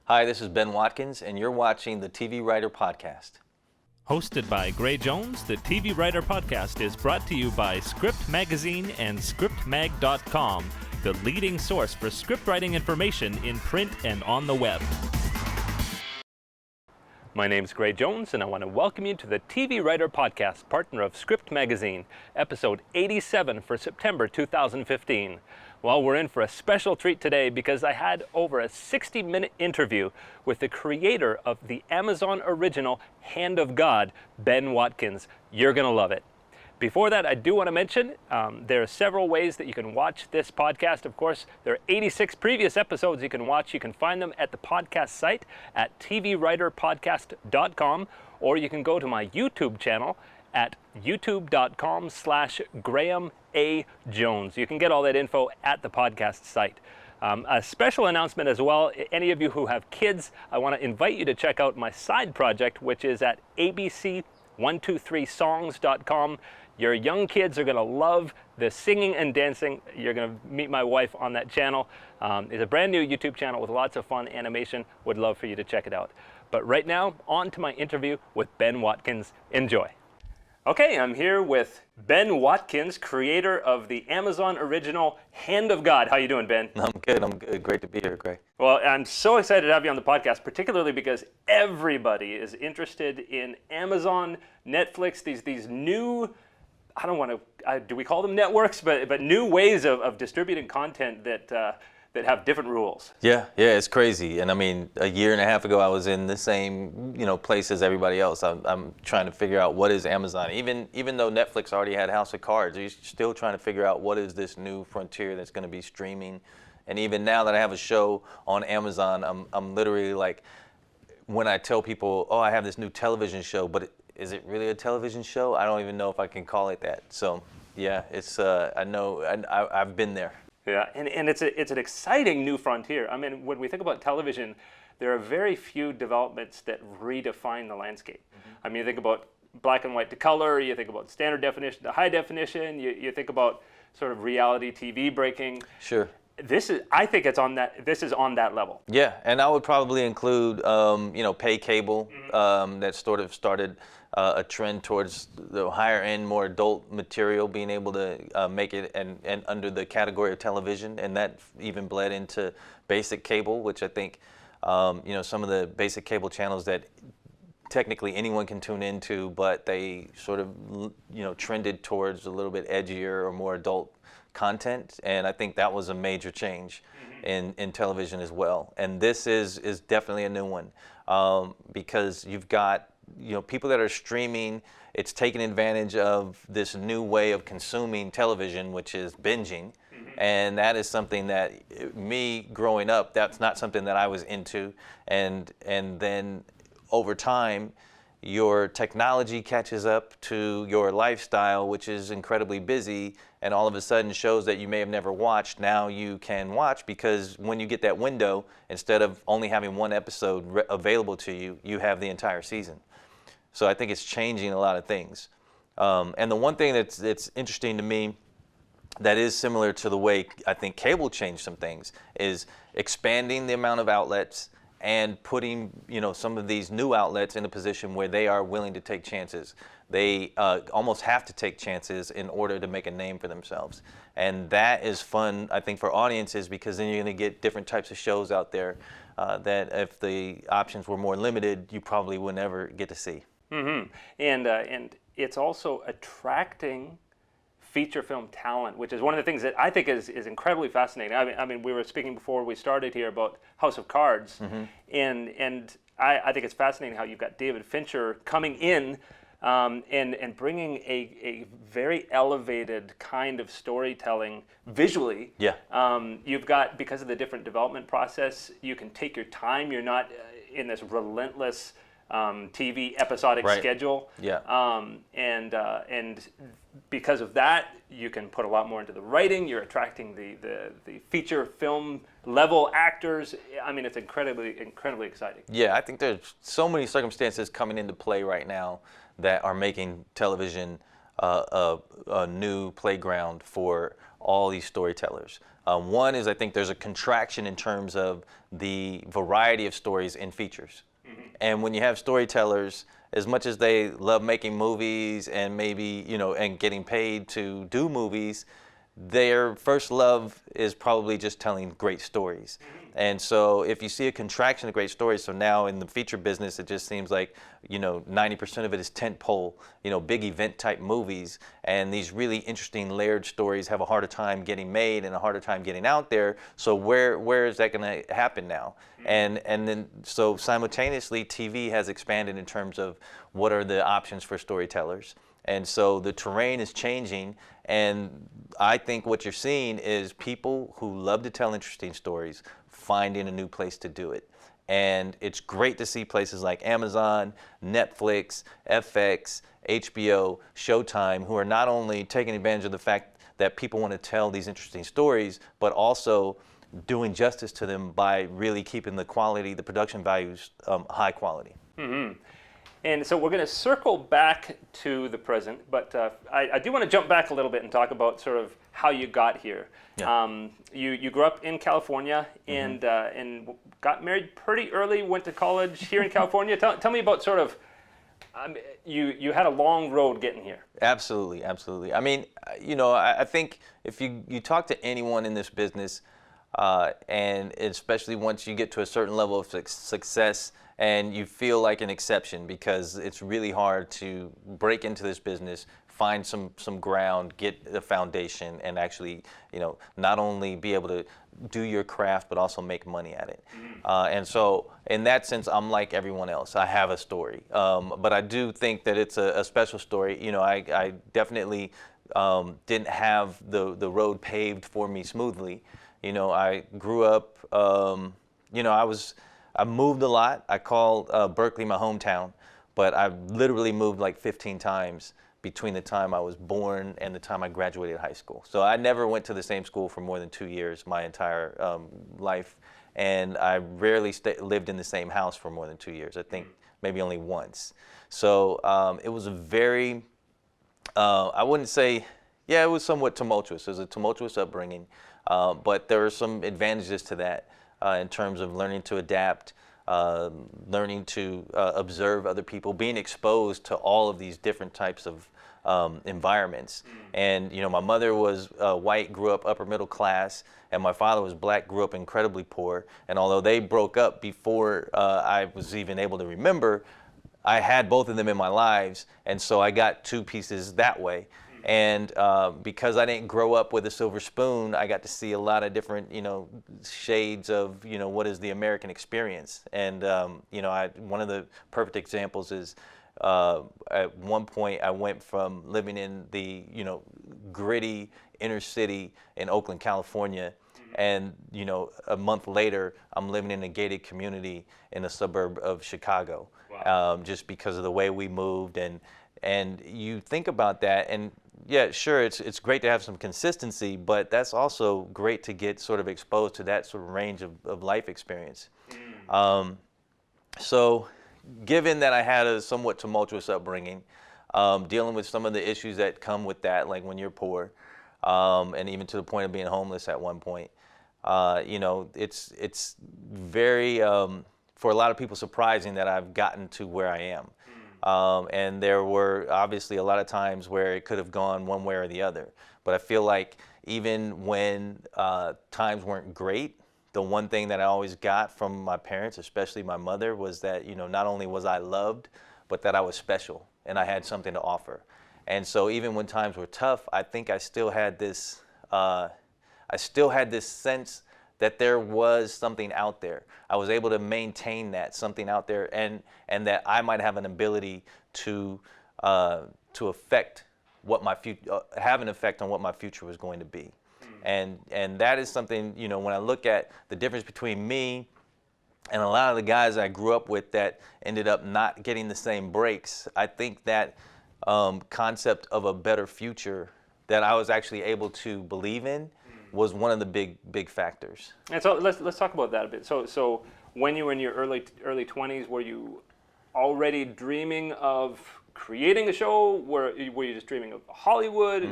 Hi, this is Ben Watkins, and you're watching the TV Writer Podcast. Hosted by Gray Jones, the TV Writer Podcast is brought to you by Script Magazine and scriptmag.com, the leading source for scriptwriting information in print and on the web. My name's Gray Jones, and I want to welcome you to the TV Writer Podcast, partner of Script Magazine, episode 87 for September 2015. Well, we're in for a special treat today because I had over a 60-minute interview with the creator of the Amazon original Hand of God, Ben Watkins. You're going to love it. Before that, I do want to mention there are several ways that you can watch this podcast. Of course, there are 86 previous episodes you can watch. You can find them at the podcast site at tvwriterpodcast.com, or you can go to my YouTube channel at youtube.com/Graham A. Jones. You can get all that info at the podcast site. A special announcement as well, any of you who have kids, I want to invite you to check out my side project, which is at abc123songs.com. Your young kids are going to love the singing and dancing. You're going to meet my wife on that channel. It's a brand new YouTube channel with lots of fun animation. Would love for you to check it out. But right now, on to my interview with Ben Watkins. Enjoy. Okay, I'm here with Ben Watkins, creator of the Amazon original Hand of God. How you doing, Ben? I'm good. Great to be here, Gray. Well, I'm so excited to have you on the podcast, particularly because everybody is interested in Amazon, Netflix, these new, I don't want to, do we call them networks? But new ways of distributing content that have different rules. Yeah, it's crazy. And I mean, a year and a half ago, I was in the same, place as everybody else. I'm trying to figure out what is Amazon. Even though Netflix already had House of Cards, you're still trying to figure out what is this new frontier that's going to be streaming. And even now that I have a show on Amazon, I'm literally like, when I tell people, oh, I have this new television show, but is it really a television show? I don't even know if I can call it that. So yeah, it's I know I've been there. Yeah, and it's an exciting new frontier. I mean, when we think about television, there are very few developments that redefine the landscape. Mm-hmm. I mean, you think about black and white to color, you think about standard definition to high definition, you think about sort of reality TV breaking. Sure. I think this is on that level. Yeah, and I would probably include, pay cable, that sort of started a trend towards the higher end, more adult material, being able to make it and under the category of television, and that even bled into basic cable, which I think, some of the basic cable channels that technically anyone can tune into, but they sort of, trended towards a little bit edgier or more adult content, and I think that was a major change in television as well. And this is definitely a new one because you've got people that are streaming. It's taking advantage of this new way of consuming television, which is binging, and that is something that me growing up, that's not something that I was into, and then over time, your technology catches up to your lifestyle, which is incredibly busy, and all of a sudden shows that you may have never watched, now you can watch, because when you get that window, instead of only having one episode available to you, you have the entire season. So I think it's changing a lot of things. And the one thing that's interesting to me that is similar to the way I think cable changed some things is expanding the amount of outlets and putting some of these new outlets in a position where they are willing to take chances. They almost have to take chances in order to make a name for themselves. And that is fun, I think, for audiences, because then you're going to get different types of shows out there that if the options were more limited, you probably would never get to see. Mm-hmm. And it's also attracting feature film talent, which is one of the things that I think is incredibly fascinating. I mean, we were speaking before we started here about House of Cards, and I think it's fascinating how you've got David Fincher coming in and bringing a very elevated kind of storytelling visually. Yeah. You've got, because of the different development process, you can take your time. You're not in this relentless TV episodic schedule. Yeah. And because of that, you can put a lot more into the writing. You're attracting the feature film level actors. I mean, it's incredibly exciting. Yeah, I think there's so many circumstances coming into play right now that are making television a new playground for all these storytellers. One is, I think there's a contraction in terms of the variety of stories in features. And when you have storytellers, as much as they love making movies and maybe, and getting paid to do movies, their first love is probably just telling great stories. And so if you see a contraction of great stories, so now in the feature business, it just seems like, 90% of it is tentpole, big event type movies. And these really interesting layered stories have a harder time getting made and a harder time getting out there. So where is that going to happen now? And then so simultaneously, TV has expanded in terms of what are the options for storytellers. And so the terrain is changing, and I think what you're seeing is people who love to tell interesting stories finding a new place to do it. And it's great to see places like Amazon, Netflix, FX, HBO, Showtime, who are not only taking advantage of the fact that people want to tell these interesting stories, but also doing justice to them by really keeping the quality, the production values high quality. Mm-hmm. And so we're going to circle back to the present, but I do want to jump back a little bit and talk about sort of how you got here. Yeah. You grew up in California and got married pretty early, went to college here in California. Tell me about sort of, you had a long road getting here. Absolutely, absolutely. I mean, I think if you talk to anyone in this business, and especially once you get to a certain level of success, and you feel like an exception, because it's really hard to break into this business, find some ground, get a foundation, and actually, not only be able to do your craft, but also make money at it. And so in that sense, I'm like everyone else. I have a story. But I do think that it's a special story. I definitely didn't have the road paved for me smoothly. I grew up, I moved a lot. I call Berkeley my hometown, but I literally moved like 15 times between the time I was born and the time I graduated high school. So I never went to the same school for more than 2 years my entire life, and I rarely lived in the same house for more than 2 years. I think maybe only once. So it was a very, I wouldn't say, it was somewhat tumultuous. It was a tumultuous upbringing, but there are some advantages to that. In terms of learning to adapt, learning to observe other people, being exposed to all of these different types of environments. And my mother was white, grew up upper middle class, and my father was black, grew up incredibly poor. And although they broke up before I was even able to remember, I had both of them in my lives, and so I got two pieces that way. And because I didn't grow up with a silver spoon, I got to see a lot of different, shades of, what is the American experience. And, one of the perfect examples is at one point I went from living in the, gritty inner city in Oakland, California, and, a month later, I'm living in a gated community in a suburb of Chicago. Wow. Just because of the way we moved. And you think about that, and yeah, sure, it's great to have some consistency, but that's also great to get sort of exposed to that sort of range of life experience. So given that I had a somewhat tumultuous upbringing, dealing with some of the issues that come with that, like when you're poor, and even to the point of being homeless at one point, it's very, for a lot of people, surprising that I've gotten to where I am. And there were obviously a lot of times where it could have gone one way or the other. But I feel like even when times weren't great, the one thing that I always got from my parents, especially my mother, was that, not only was I loved, but that I was special and I had something to offer. And so even when times were tough, I think I still had this sense that there was something out there. I was able to maintain that something out there, and that I might have an ability to affect what my have an effect on what my future was going to be. And that is something, when I look at the difference between me and a lot of the guys I grew up with that ended up not getting the same breaks, I think that concept of a better future that I was actually able to believe in was one of the big factors. And so let's talk about that a bit. So when you were in your early 20s, were you already dreaming of creating a show? Were you just dreaming of Hollywood?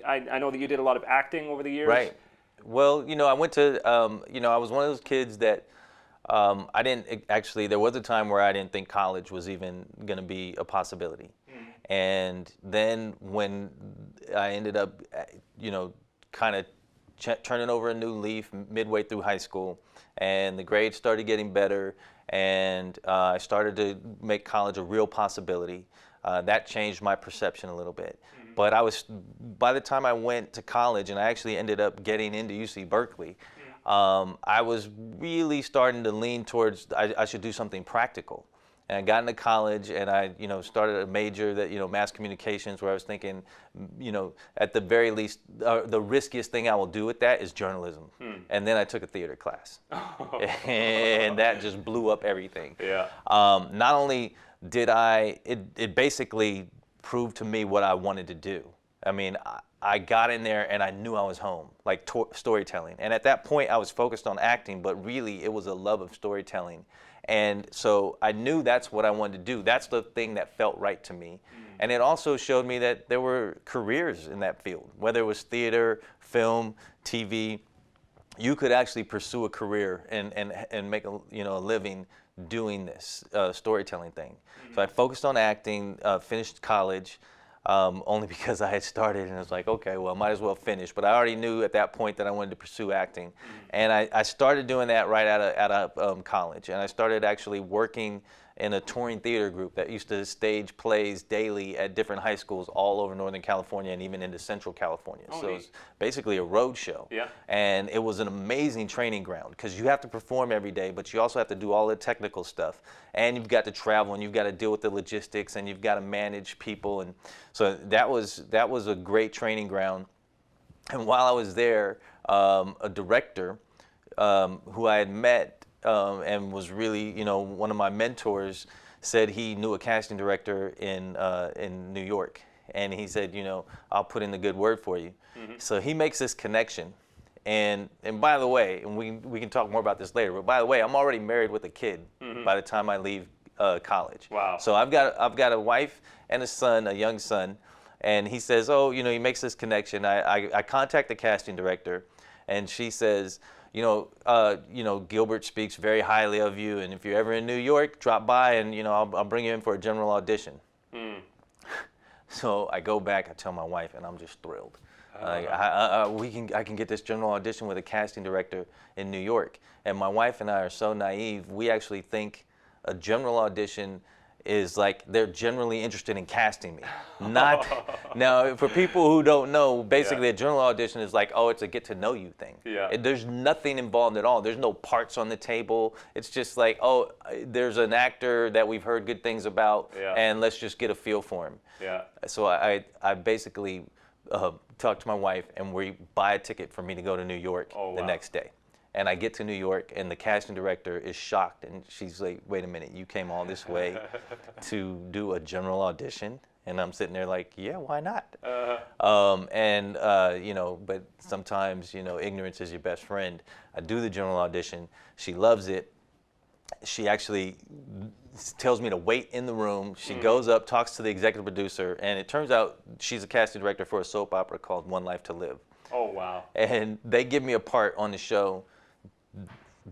I know that you did a lot of acting over the years. Right. Well, I went to, I was one of those kids that I didn't actually, there was a time where I didn't think college was even going to be a possibility. And then when I ended up, kind of turning over a new leaf midway through high school, and the grades started getting better, and I started to make college a real possibility. That changed my perception a little bit. But by the time I went to college, and I actually ended up getting into UC Berkeley, I was really starting to lean towards I should do something practical. And I got into college, and I, started a major that, mass communications, where I was thinking, at the very least, the riskiest thing I will do with that is journalism. And then I took a theater class, and that just blew up everything. Yeah. Not only did it basically proved to me what I wanted to do. I mean, I got in there and I knew I was home, like storytelling. And at that point, I was focused on acting, but really it was a love of storytelling. And so I knew that's what I wanted to do. That's the thing that felt right to me. And it also showed me that there were careers in that field, whether it was theater, film, TV. You could actually pursue a career and make a living doing this storytelling thing. So I focused on acting, finished college, only because I had started, and I was like, okay, well, I might as well finish. But I already knew at that point that I wanted to pursue acting. And I started doing that right out of college. And I started actually working in a touring theater group that used to stage plays daily at different high schools all over Northern California and even into Central California. So it was basically a road show. Yeah. And it was an amazing training ground, because you have to perform every day, but you also have to do all the technical stuff. And you've got to travel, and you've got to deal with the logistics, and you've got to manage people. And so that was a great training ground. And while I was there, a director who I had met and was really, one of my mentors, said he knew a casting director in New York, and he said, I'll put in the good word for you. So he makes this connection, and by the way, and we can talk more about this later. But by the way, I'm already married with a kid by the time I leave college. Wow. So I've got a wife and a son, a young son, and he says, he makes this connection. I contact the casting director, and she says, Gilbert speaks very highly of you, and if you're ever in New York, drop by, and I'll bring you in for a general audition. So I go back, I tell my wife, and I'm just thrilled. I can get this general audition with a casting director in New York. And my wife and I are so naive, we actually think a general audition is like they're generally interested in casting me. Not now, for people who don't know, basically a general audition is like, it's a get to know you thing. Yeah. There's nothing involved at all. There's no parts on the table. It's just like, there's an actor that we've heard good things about, and let's just get a feel for him. Yeah. So I basically talk to my wife, and we buy a ticket for me to go to New York the next day. And I get to New York, and the casting director is shocked, and she's like, wait a minute, you came all this way to do a general audition? And I'm sitting there like, yeah, why not? But sometimes, ignorance is your best friend. I do the general audition. She loves it. She actually tells me to wait in the room. She goes up, talks to the executive producer, and it turns out she's a casting director for a soap opera called One Life to Live. Oh, wow. And they give me a part on the show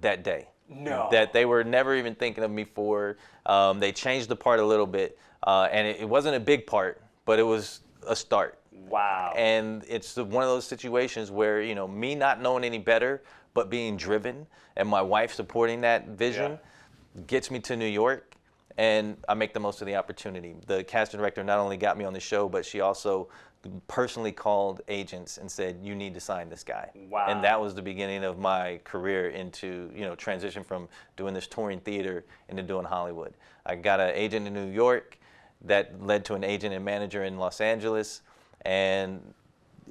that day. No. That they were never even thinking of me for. They changed the part a little bit, and it wasn't a big part, but it was a start. Wow. And it's one of those situations where, me not knowing any better, but being driven, and my wife supporting that vision gets me to New York, and I make the most of the opportunity. The casting director not only got me on the show, but she also personally called agents and said, you need to sign this guy. Wow. And that was the beginning of my career into, transition from doing this touring theater into doing Hollywood. I got an agent in New York that led to an agent and manager in Los Angeles, and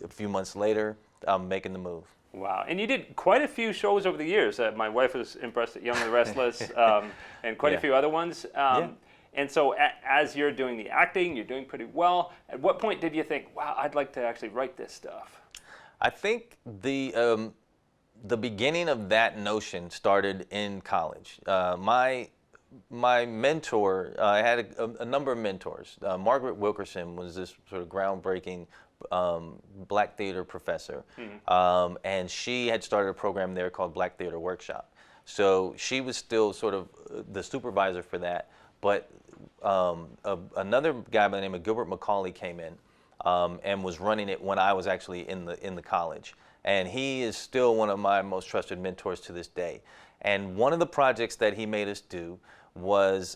a few months later, I'm making the move. Wow. And you did quite a few shows over the years. My wife was impressed at Young and the Restless, and quite a few other ones. And so as you're doing the acting, you're doing pretty well. At what point did you think, wow, I'd like to actually write this stuff? I think the beginning of that notion started in college. My my mentor, I had a number of mentors. Margaret Wilkerson was this sort of groundbreaking black theater professor, and she had started a program there called Black Theater Workshop. So she was still sort of the supervisor for that, but another guy by the name of Gilbert McCauley came in and was running it when I was actually in the college. And he is still one of my most trusted mentors to this day. And one of the projects that he made us do was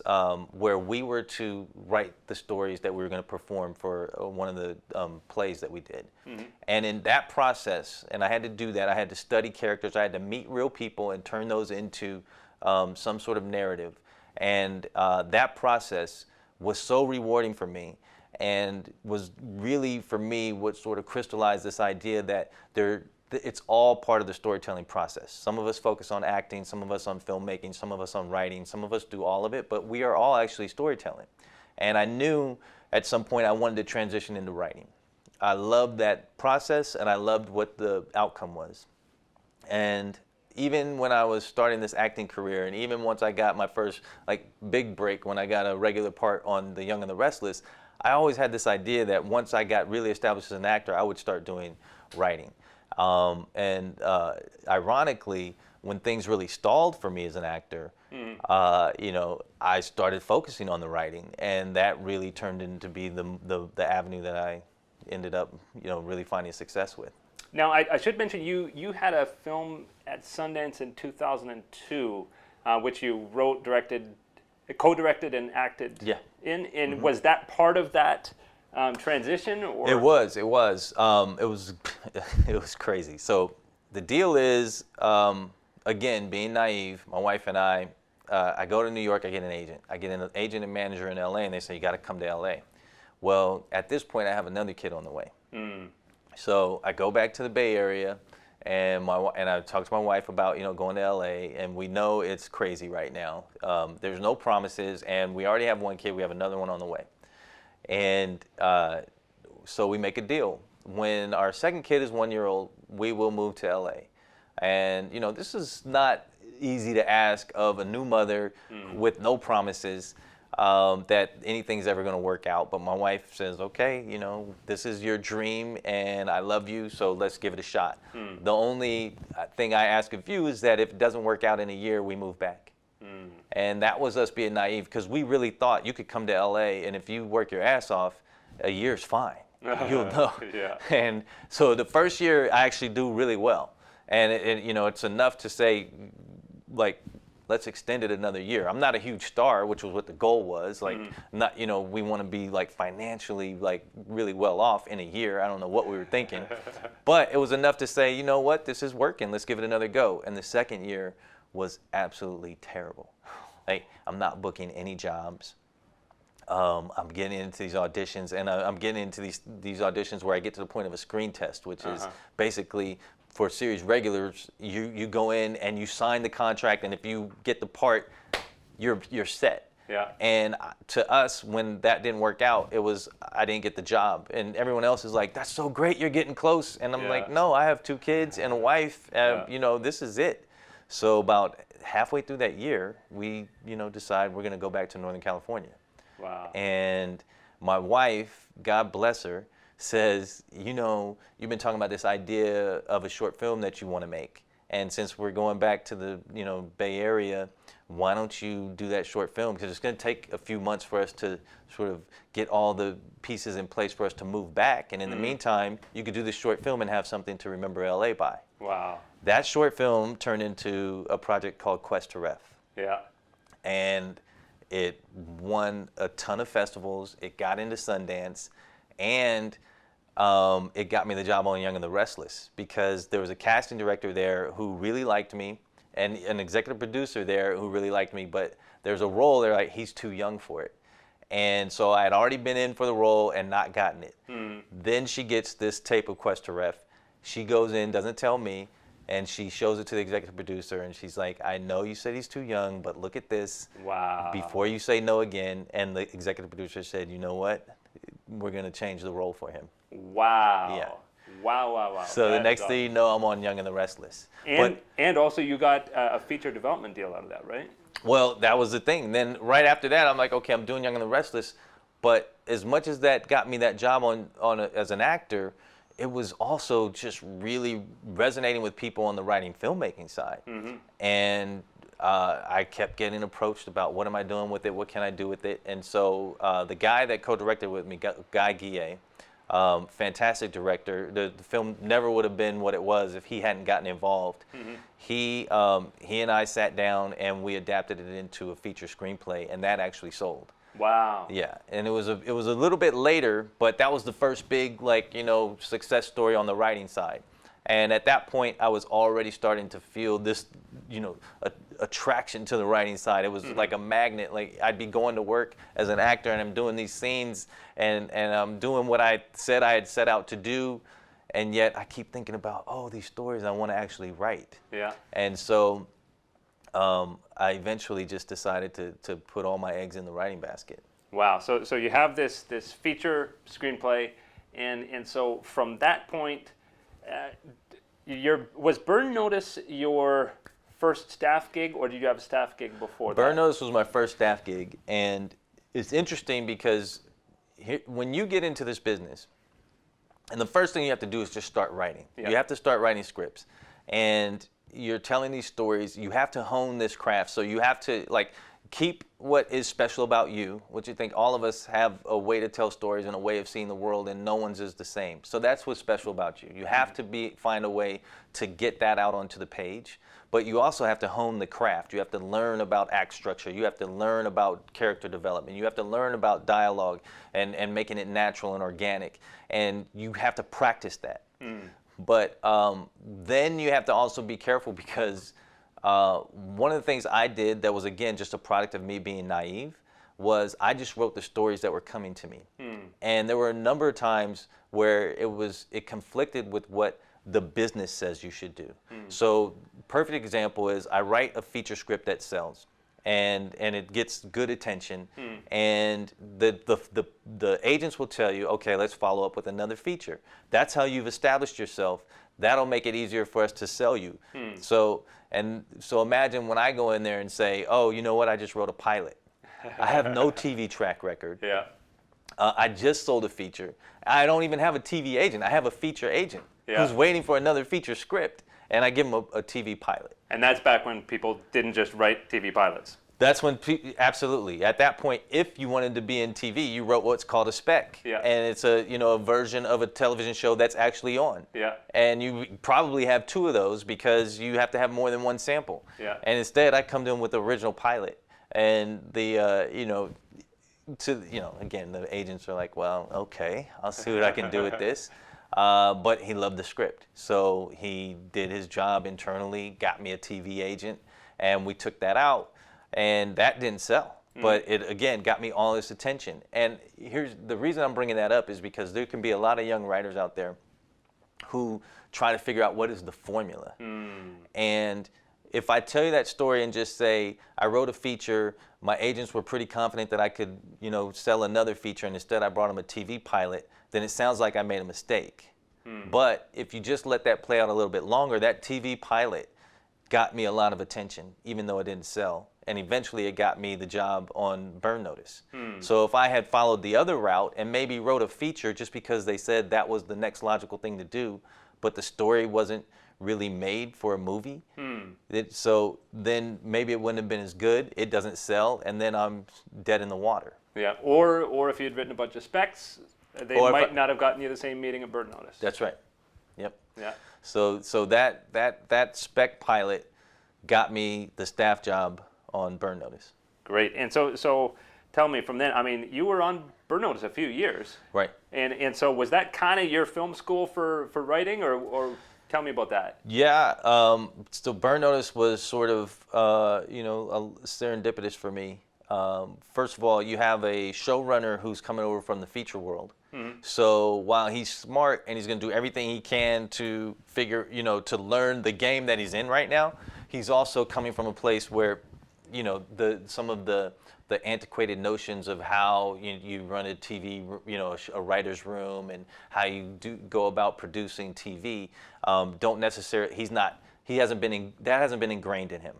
where we were to write the stories that we were going to perform for one of the plays that we did. And in that process, and I had to do that, I had to study characters, I had to meet real people and turn those into some sort of narrative. And that process was so rewarding for me, and was really, for me, what sort of crystallized this idea that it's all part of the storytelling process. Some of us focus on acting, some of us on filmmaking, some of us on writing, some of us do all of it, but we are all actually storytelling. And I knew at some point I wanted to transition into writing. I loved that process, and I loved what the outcome was. And even when I was starting this acting career, and even once I got my first big break, when I got a regular part on The Young and the Restless, I always had this idea that once I got really established as an actor, I would start doing writing. Ironically, when things really stalled for me as an actor, I started focusing on the writing, and that really turned into be the avenue that I ended up, really finding success with. Now, I should mention you had a film at Sundance in 2002, which you wrote, directed, co-directed, and acted in. And was that part of that transition? Or? It was. It was crazy. So the deal is, again, being naive, my wife and I go to New York, I get an agent. I get an agent and manager in LA, and they say, you got to come to LA. Well, at this point, I have another kid on the way. So I go back to the Bay Area, and I talk to my wife about going to LA, and we know it's crazy right now. There's no promises, and we already have one kid. We have another one on the way. And so we make a deal. When our second kid is 1 year old, we will move to LA. And this is not easy to ask of a new mother with no promises that anything's ever going to work out. But my wife says, okay, this is your dream, and I love you, so let's give it a shot. The only thing I ask of you is that if it doesn't work out in a year, we move back. And that was us being naive, because we really thought you could come to LA, and if you work your ass off, a year's fine. You'll know. Yeah. And so the first year I actually do really well. And it's enough to say, let's extend it another year. I'm not a huge star, which was what the goal was. Not, we want to be financially really well off in a year. I don't know what we were thinking. But it was enough to say, you know what, this is working. Let's give it another go. And the second year was absolutely terrible. I'm not booking any jobs. I'm getting into these auditions, and I'm getting into these auditions where I get to the point of a screen test, which is basically for series regulars. You go in and you sign the contract, and if you get the part, you're set. Yeah. And to us, when that didn't work out, it was I didn't get the job, and everyone else is like, "That's so great, you're getting close," and I'm like, "No, I have 2 kids and a wife. This is it." So about halfway through that year, we decide we're going to go back to Northern California. Wow. And my wife, God bless her, says, you've been talking about this idea of a short film that you want to make. And since we're going back to the, Bay Area, why don't you do that short film? Because it's going to take a few months for us to sort of get all the pieces in place for us to move back. And in the meantime, you could do this short film and have something to remember LA by. Wow. That short film turned into a project called Quest to Ref. Yeah. And it won a ton of festivals. It got into Sundance, and it got me the job on Young and the Restless, because there was a casting director there who really liked me, and an executive producer there who really liked me, but there's a role there he's too young for it. And so I had already been in for the role and not gotten it. Then she gets this tape of Quest to Ref. She goes in, doesn't tell me, and she shows it to the executive producer, and she's like, I know you said he's too young, but look at this. Wow. Before you say no again. And the executive producer said, you know what? We're going to change the role for him. Wow. Yeah. Wow. So the next thing you know, I'm on Young and the Restless. And also you got a feature development deal out of that, right? Well, that was the thing. Then right after that, I'm like, okay, I'm doing Young and the Restless, but as much as that got me that job as an actor, it was also just really resonating with people on the writing filmmaking side. And I kept getting approached about what am I doing with it, what can I do with it, and so the guy that co-directed with me, Guy Guillet, fantastic director. The film never would have been what it was if he hadn't gotten involved. He and I sat down and we adapted it into a feature screenplay, and that actually sold. Wow. Yeah, and it was a little bit later, but that was the first big success story on the writing side. And at that point, I was already starting to feel this, attraction to the writing side. It was like a magnet. Like I'd be going to work as an actor, and I'm doing these scenes, and I'm doing what I said I had set out to do, and yet I keep thinking about, these stories I want to actually write. Yeah. And so I eventually just decided to put all my eggs in the writing basket. Wow. So you have this feature screenplay, and so from that point, was Burn Notice your first staff gig, or did you have a staff gig before that? Burn Notice was my first staff gig, and it's interesting because when you get into this business, and the first thing you have to do is just start writing. Yeah. You have to start writing scripts, and you're telling these stories. You have to hone this craft, so you have to keep what is special about you, which you think all of us have a way to tell stories and a way of seeing the world, and no one's is the same. So that's what's special about you. You have to find a way to get that out onto the page, but you also have to hone the craft. You have to learn about act structure. You have to learn about character development. You have to learn about dialogue and making it natural and organic, and you have to practice that. But then you have to also be careful because one of the things I did that was, again, just a product of me being naive was I just wrote the stories that were coming to me. And there were a number of times where it conflicted with what the business says you should do. So perfect example is I write a feature script that sells. And it gets good attention, and the agents will tell you, okay, let's follow up with another feature. That's how you've established yourself. That'll make it easier for us to sell you. So imagine when I go in there and say, oh, you know what? I just wrote a pilot. I have no TV track record. Yeah. I just sold a feature. I don't even have a TV agent. I have a feature agent who's waiting for another feature script. And I give them a TV pilot. And that's back when people didn't just write TV pilots. That's when, absolutely. At that point, if you wanted to be in TV, you wrote what's called a spec. Yeah. And it's a version of a television show that's actually on. Yeah. And you probably have two of those because you have to have more than one sample. Yeah. And instead, I come to them with the original pilot. And again, the agents are like, well, okay, I'll see what I can do with this. But he loved the script. So he did his job internally, got me a TV agent, and we took that out. And that didn't sell. But it, again, got me all this attention. And here's the reason I'm bringing that up is because there can be a lot of young writers out there who try to figure out what is the formula. And if I tell you that story and just say, I wrote a feature, my agents were pretty confident that I could, sell another feature, and instead I brought them a TV pilot, then it sounds like I made a mistake. But if you just let that play out a little bit longer, that TV pilot got me a lot of attention, even though it didn't sell. And eventually it got me the job on Burn Notice. So if I had followed the other route and maybe wrote a feature just because they said that was the next logical thing to do, but the story wasn't really made for a movie, so then maybe it wouldn't have been as good, it doesn't sell, and then I'm dead in the water. Yeah, or if you'd written a bunch of specs, they might not have gotten you the same meeting at Burn Notice. That's right. Yep. Yeah. So that spec pilot got me the staff job on Burn Notice. Great. And so tell me from then, I mean, you were on Burn Notice a few years. Right. And so was that kind of your film school for writing, or tell me about that? Yeah. So Burn Notice was sort of, serendipitous for me. First of all, you have a showrunner who's coming over from the feature world. So while he's smart and he's going to do everything he can to figure, to learn the game that he's in right now, he's also coming from a place where, some of the antiquated notions of how you run a TV, a writer's room and how you go about producing TV, don't necessarily, that hasn't been ingrained in him.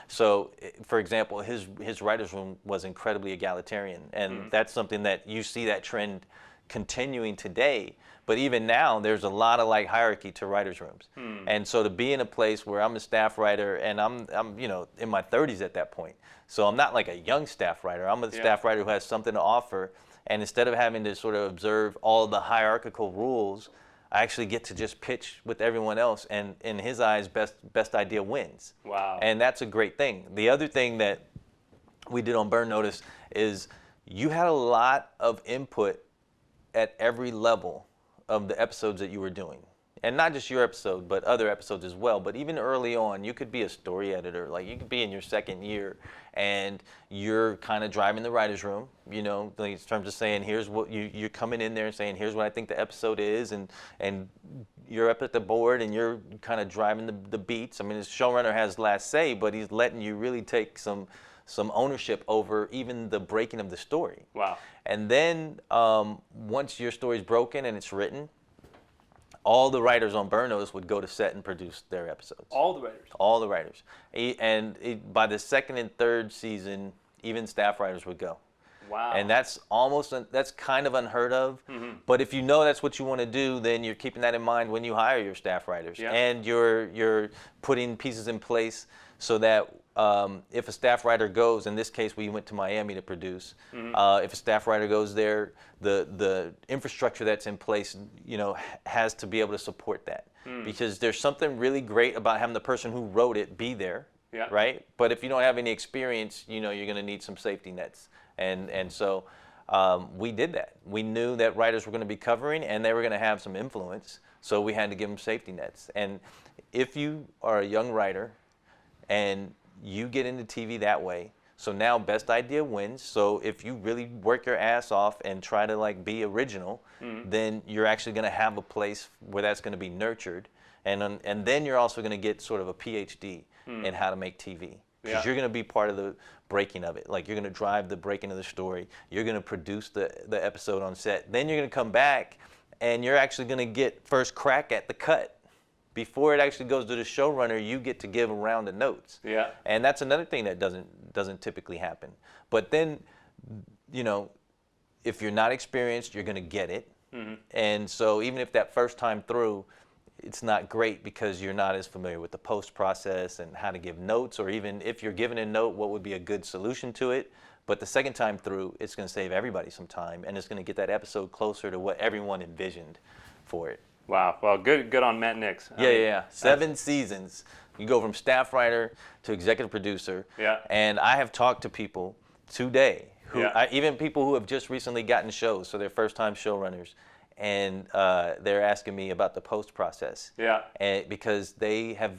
So, for example, his writer's room was incredibly egalitarian, and that's something that you see that trend continuing today. But even now, there's a lot of like hierarchy to writers' rooms, and so to be in a place where I'm a staff writer, and I'm in my 30s at that point, so I'm not like a young staff writer. I'm a staff writer who has something to offer, and instead of having to sort of observe all the hierarchical rules, I actually get to just pitch with everyone else, and in his eyes, best idea wins. Wow. And that's a great thing. The other thing that we did on Burn Notice is you had a lot of input at every level of the episodes that you were doing. And not just your episode, but other episodes as well. But even early on, you could be a story editor. Like you could be in your second year and you're kind of driving the writer's room, like in terms of saying, here's what you're coming in there and saying, here's what I think the episode is. And you're up at the board and you're kind of driving the beats. I mean, the showrunner has last say, but he's letting you really take some ownership over even the breaking of the story. Wow. And then once your story's broken and it's written, all the writers on Burn Notice would go to set and produce their episodes. All the writers? All the writers. By the second and third season, even staff writers would go. Wow. And that's kind of unheard of. But if you know that's what you want to do, then you're keeping that in mind when you hire your staff writers. Yeah. And you're putting pieces in place so that if a staff writer goes, in this case we went to Miami to produce, if a staff writer goes there, the infrastructure that's in place, has to be able to support that. Because there's something really great about having the person who wrote it be there, right? But if you don't have any experience, you're going to need some safety nets. And so we did that. We knew that writers were going to be covering and they were going to have some influence, so we had to give them safety nets. And if you are a young writer and you get into TV that way, so now best idea wins. So if you really work your ass off and try to be original, then you're actually going to have a place where that's going to be nurtured, and then you're also going to get sort of a PhD in how to make TV, because you're going to be part of the breaking of it. Like you're going to drive the breaking of the story. You're going to produce the episode on set. Then you're going to come back and you're actually going to get first crack at the cut. Before it actually goes to the showrunner, you get to give a round of notes. Yeah. And that's another thing that doesn't typically happen. But then, if you're not experienced, you're going to get it. And so even if that first time through, it's not great because you're not as familiar with the post process and how to give notes, or even if you're given a note, what would be a good solution to it. But the second time through, it's going to save everybody some time, and it's going to get that episode closer to what everyone envisioned for it. Wow. Well, good on Matt Nix. Yeah. 7 seasons. You go from staff writer to executive producer. Yeah. And I have talked to people today, even people who have just recently gotten shows, so they're first-time showrunners, and they're asking me about the post process. Yeah. And because they have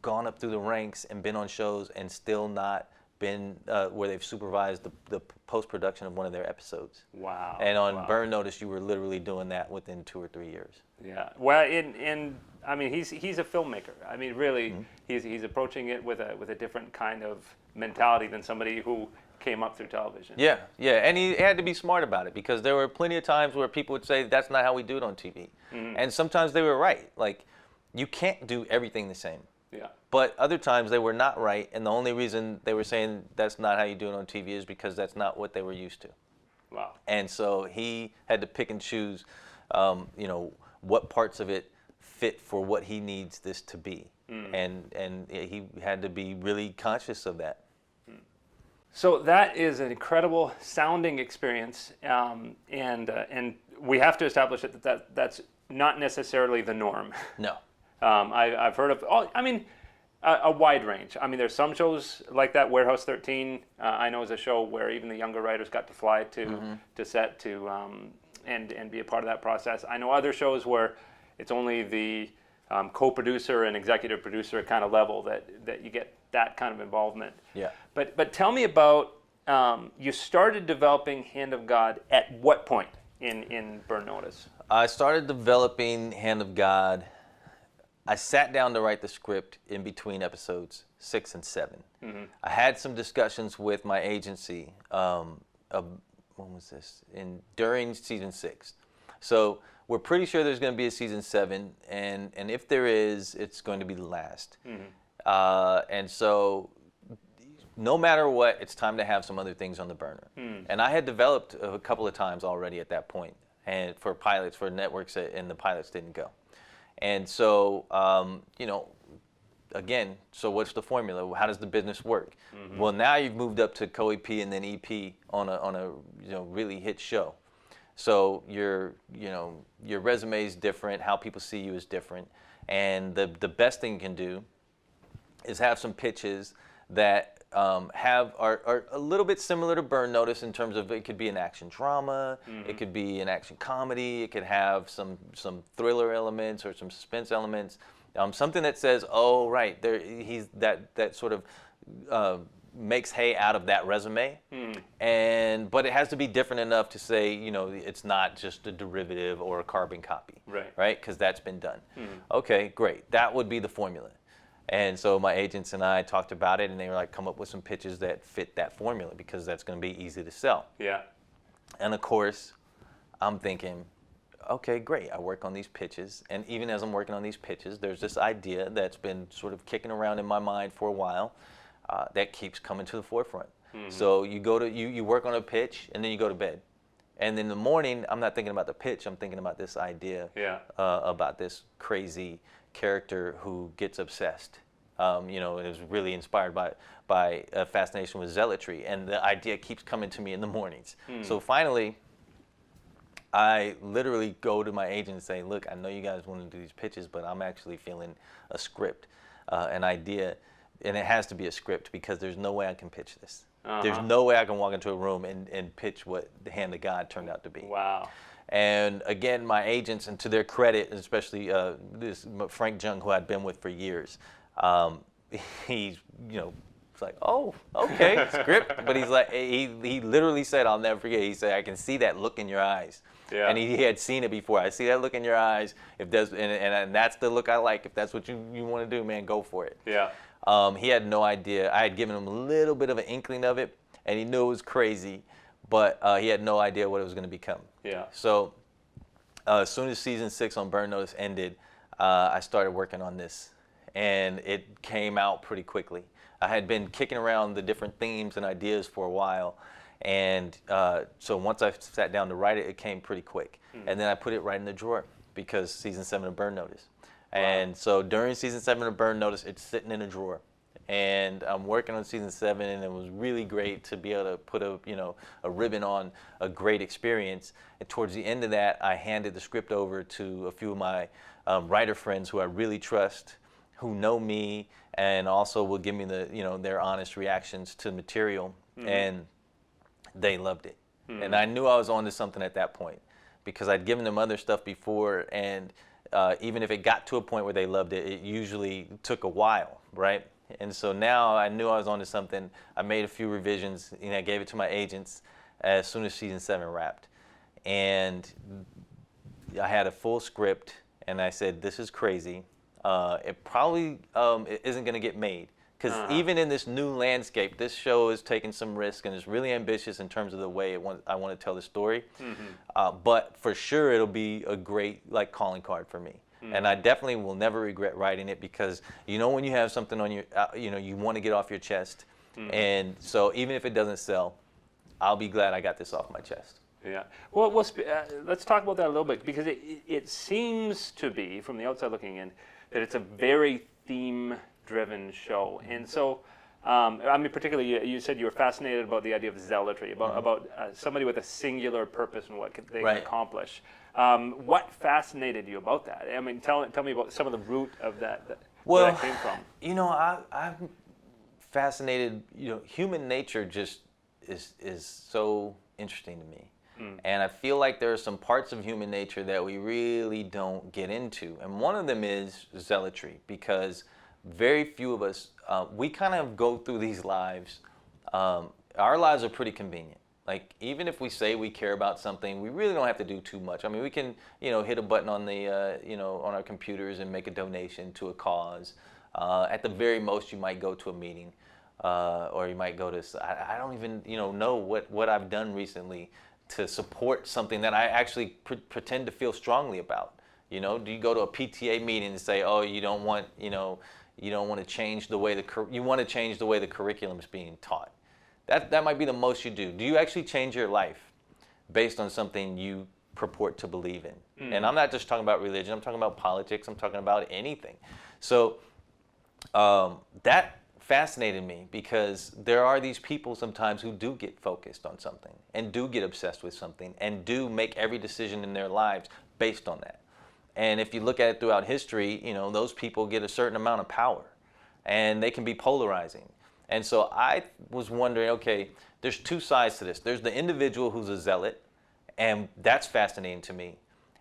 gone up through the ranks and been on shows and still not been where they've supervised the post-production of one of their episodes. Wow. And on Burn Notice, you were literally doing that within 2 or 3 years. Yeah. Well, I mean, he's a filmmaker. I mean, really, he's approaching it with a different kind of mentality than somebody who came up through television. Yeah, and he had to be smart about it, because there were plenty of times where people would say that's not how we do it on TV, and sometimes they were right. Like, you can't do everything the same. Yeah. But other times they were not right, and the only reason they were saying that's not how you do it on TV is because that's not what they were used to. Wow. And so he had to pick and choose, what parts of it fit for what he needs this to be, and he had to be really conscious of that. So that is an incredible sounding experience, and we have to establish that's not necessarily the norm. No. I've heard of, a wide range. I mean, there's some shows like that. Warehouse 13, I know, is a show where even the younger writers got to fly to set to and be a part of that process. I know other shows where it's only the co-producer and executive producer kind of level that you get that kind of involvement. Yeah. But tell me about, you started developing Hand of God at what point in Burn Notice? I started developing Hand of God. I sat down to write the script in between episodes 6 and 7. I had some discussions with my agency. When was this? During season 6. So we're pretty sure there's going to be a season 7, and if there is, it's going to be the last. And so no matter what, it's time to have some other things on the burner. And I had developed a couple of times already at that point, and for pilots, for networks, and the pilots didn't go. And so, again, so what's the formula? How does the business work? Well, now you've moved up to co-EP and then EP on a really hit show. So your resume is different. How people see you is different. And the best thing you can do is have some pitches that are a little bit similar to Burn Notice in terms of it could be an action drama, it could be an action comedy, it could have some thriller elements or some suspense elements, something that says, oh right, he's that sort of makes hay out of that resume, but it has to be different enough to say, it's not just a derivative or a carbon copy, right? Because that's been done. Okay, great. That would be the formula. And so my agents and I talked about it, and they were like, come up with some pitches that fit that formula because that's going to be easy to sell. Yeah. And of course, I'm thinking, okay, great. I work on these pitches, and even as I'm working on these pitches, there's this idea that's been sort of kicking around in my mind for a while that keeps coming to the forefront. So you work on a pitch, and then you go to bed. And in the morning, I'm not thinking about the pitch. I'm thinking about this idea about this crazy character who gets obsessed. And it was really inspired by a fascination with zealotry. And the idea keeps coming to me in the mornings. So finally, I literally go to my agent and say, look, I know you guys want to do these pitches, but I'm actually feeling a script, an idea. And it has to be a script because there's no way I can pitch this. There's no way I can walk into a room and pitch what The Hand of God turned out to be. Wow. And again, my agents, and to their credit, especially this Frank Jung, who I'd been with for years, he's like, oh, okay, script. But he's like, he literally said, I'll never forget. He said, I can see that look in your eyes. Yeah. And he had seen it before. I see that look in your eyes. If there's and that's the look I like. If that's what you want to do, man, go for it. Yeah. He had no idea. I had given him a little bit of an inkling of it, and he knew it was crazy, but he had no idea what it was going to become. Yeah. So as soon as season 6 on Burn Notice ended, I started working on this, and it came out pretty quickly. I had been kicking around the different themes and ideas for a while, and so once I sat down to write it, it came pretty quick. And then I put it right in the drawer because season 7 of Burn Notice. And so during season 7 of Burn Notice, it's sitting in a drawer. And I'm working on season 7, and it was really great to be able to put a ribbon on a great experience. And towards the end of that, I handed the script over to a few of my writer friends who I really trust, who know me, and also will give me their honest reactions to material. And they loved it. And I knew I was onto something at that point because I'd given them other stuff before, and even if it got to a point where they loved it, it usually took a while, right? And so now I knew I was onto something. I made a few revisions, and I gave it to my agents as soon as season 7 wrapped. And I had a full script, and I said, this is crazy. It probably isn't going to get made. Because even in this new landscape, this show is taking some risk and is really ambitious in terms of the way I want to tell the story. But for sure, it'll be a great calling card for me. And I definitely will never regret writing it because when you have something on your, you want to get off your chest. And so even if it doesn't sell, I'll be glad I got this off my chest. Yeah. Well, let's talk about that a little bit because it seems to be, from the outside looking in, that it's a very theme-driven show. And so, particularly you said you were fascinated about the idea of zealotry, about somebody with a singular purpose and what they can accomplish. What fascinated you about that? I mean, tell me about some of the root of that, where that came from. I'm fascinated. Human nature just is so interesting to me. And I feel like there are some parts of human nature that we really don't get into. And one of them is zealotry, because very few of us, we kind of go through these lives. Our lives are pretty convenient. Like, even if we say we care about something, we really don't have to do too much. I mean, we can, hit a button on the, on our computers and make a donation to a cause. At the very most, you might go to a meeting, or you might go to, I don't even, know what I've done recently to support something that I actually pretend to feel strongly about. Do you go to a PTA meeting and say, oh, you don't want, You don't want to change the way you want to change the way the curriculum is being taught. That might be the most you do. Do you actually change your life based on something you purport to believe in? And I'm not just talking about religion. I'm talking about politics. I'm talking about anything. So that fascinated me, because there are these people sometimes who do get focused on something and do get obsessed with something and do make every decision in their lives based on that. And if you look at it throughout history, those people get a certain amount of power, and they can be polarizing. And so I was wondering, okay, there's two sides to this. There's the individual who's a zealot, and that's fascinating to me.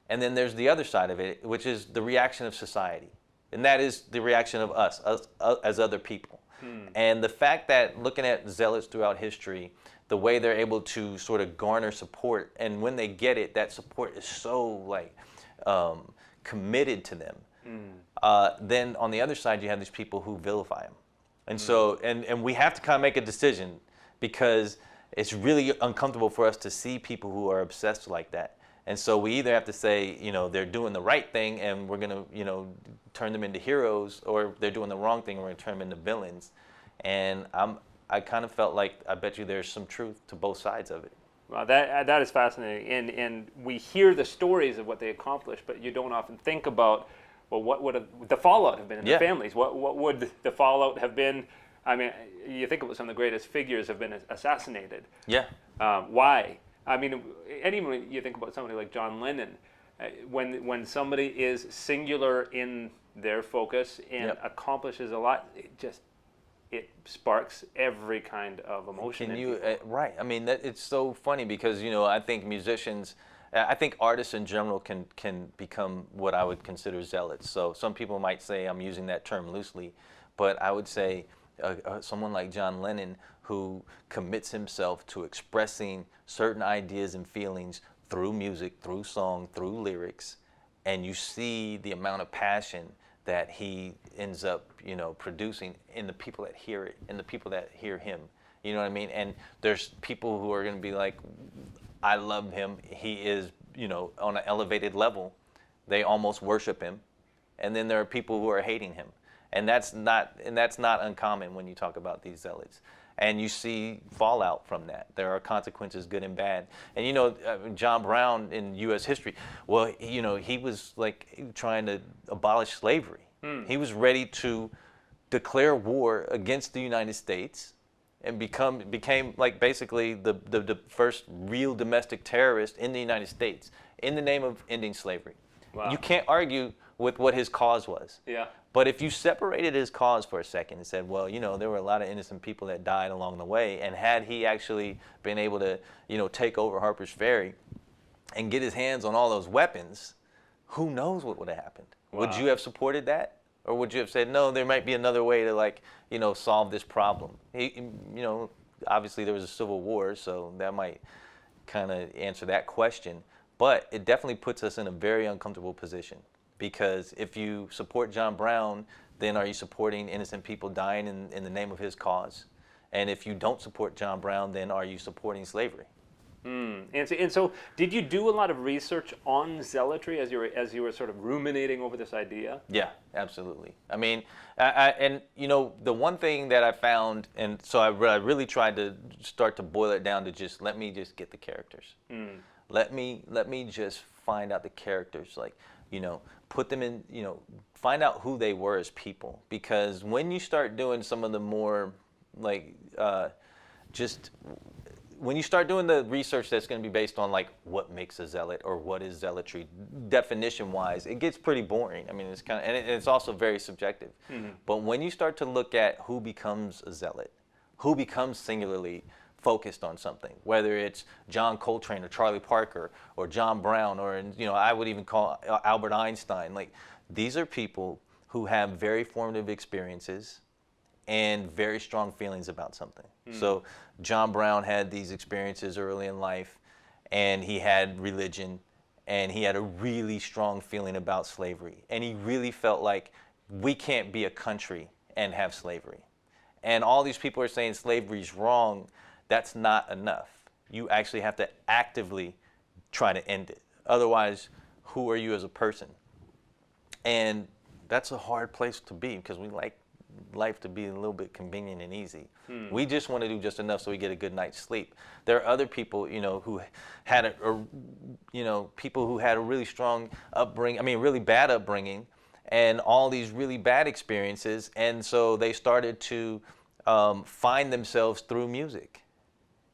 And then there's the other side of it, which is the reaction of society. And that is the reaction of us as other people. And the fact that looking at zealots throughout history, the way they're able to sort of garner support, and when they get it, that support is so committed to them. Then on the other side, you have these people who vilify them. And so, and we have to kind of make a decision, because it's really uncomfortable for us to see people who are obsessed like that. And so we either have to say, they're doing the right thing and we're going to, turn them into heroes, or they're doing the wrong thing and we're going to turn them into villains. And I kind of felt like, I bet you there's some truth to both sides of it. Well, that is fascinating. And we hear the stories of what they accomplished, but you don't often think about, well, what would the fallout have been in their families? What would the fallout have been? I mean, you think about some of the greatest figures have been assassinated. Yeah. Why? I mean, and even when you think about somebody like John Lennon, when somebody is singular in their focus and accomplishes a lot, it sparks every kind of emotion. Can you right? I mean, it's so funny, because I think musicians, I think artists in general can become what I would consider zealots. So some people might say I'm using that term loosely, but I would say someone like John Lennon, who commits himself to expressing certain ideas and feelings through music, through song, through lyrics, and you see the amount of passion that he ends up, producing in the people that hear it, and the people that hear him. You know what I mean? And there's people who are going to be like, I love him. He is, on an elevated level. They almost worship him. And then there are people who are hating him. And that's not uncommon when you talk about these zealots. And you see fallout from that. There are consequences, good and bad. And John Brown in U.S. history, well, he was trying to abolish slavery. He was ready to declare war against the United States and became basically the first real domestic terrorist in the United States in the name of ending slavery. Wow. You can't argue with what his cause was. Yeah. But if you separated his cause for a second and said, well, there were a lot of innocent people that died along the way, and had he actually been able to, take over Harper's Ferry and get his hands on all those weapons, who knows what would have happened? Wow. Would you have supported that? Or would you have said, no, there might be another way to solve this problem? Obviously there was a civil war, so that might kind of answer that question. But it definitely puts us in a very uncomfortable position. Because if you support John Brown, then are you supporting innocent people dying in the name of his cause? And if you don't support John Brown, then are you supporting slavery? And so did you do a lot of research on zealotry as you were sort of ruminating over this idea? Yeah, absolutely. I mean, the one thing that I found, and so I really tried to start to boil it down to let me just get the characters. Let me just find out the characters, put them in, find out who they were as people. Because when you start doing some of the more, when you start doing the research that's going to be based on what makes a zealot or what is zealotry, definition-wise, it gets pretty boring. I mean, it's kind of, and it's also very subjective. But when you start to look at who becomes a zealot, who becomes singularly focused on something, whether it's John Coltrane or Charlie Parker or John Brown, or I would even call Albert Einstein. These are people who have very formative experiences and very strong feelings about something. So John Brown had these experiences early in life, and he had religion, and he had a really strong feeling about slavery, and he really felt like we can't be a country and have slavery. And all these people are saying slavery's wrong. That's not enough. You actually have to actively try to end it. Otherwise, who are you as a person? And that's a hard place to be, because we like life to be a little bit convenient and easy. We just want to do just enough so we get a good night's sleep. There are other people, who had people who had a really strong upbringing, really bad upbringing, and all these really bad experiences, and so they started to find themselves through music.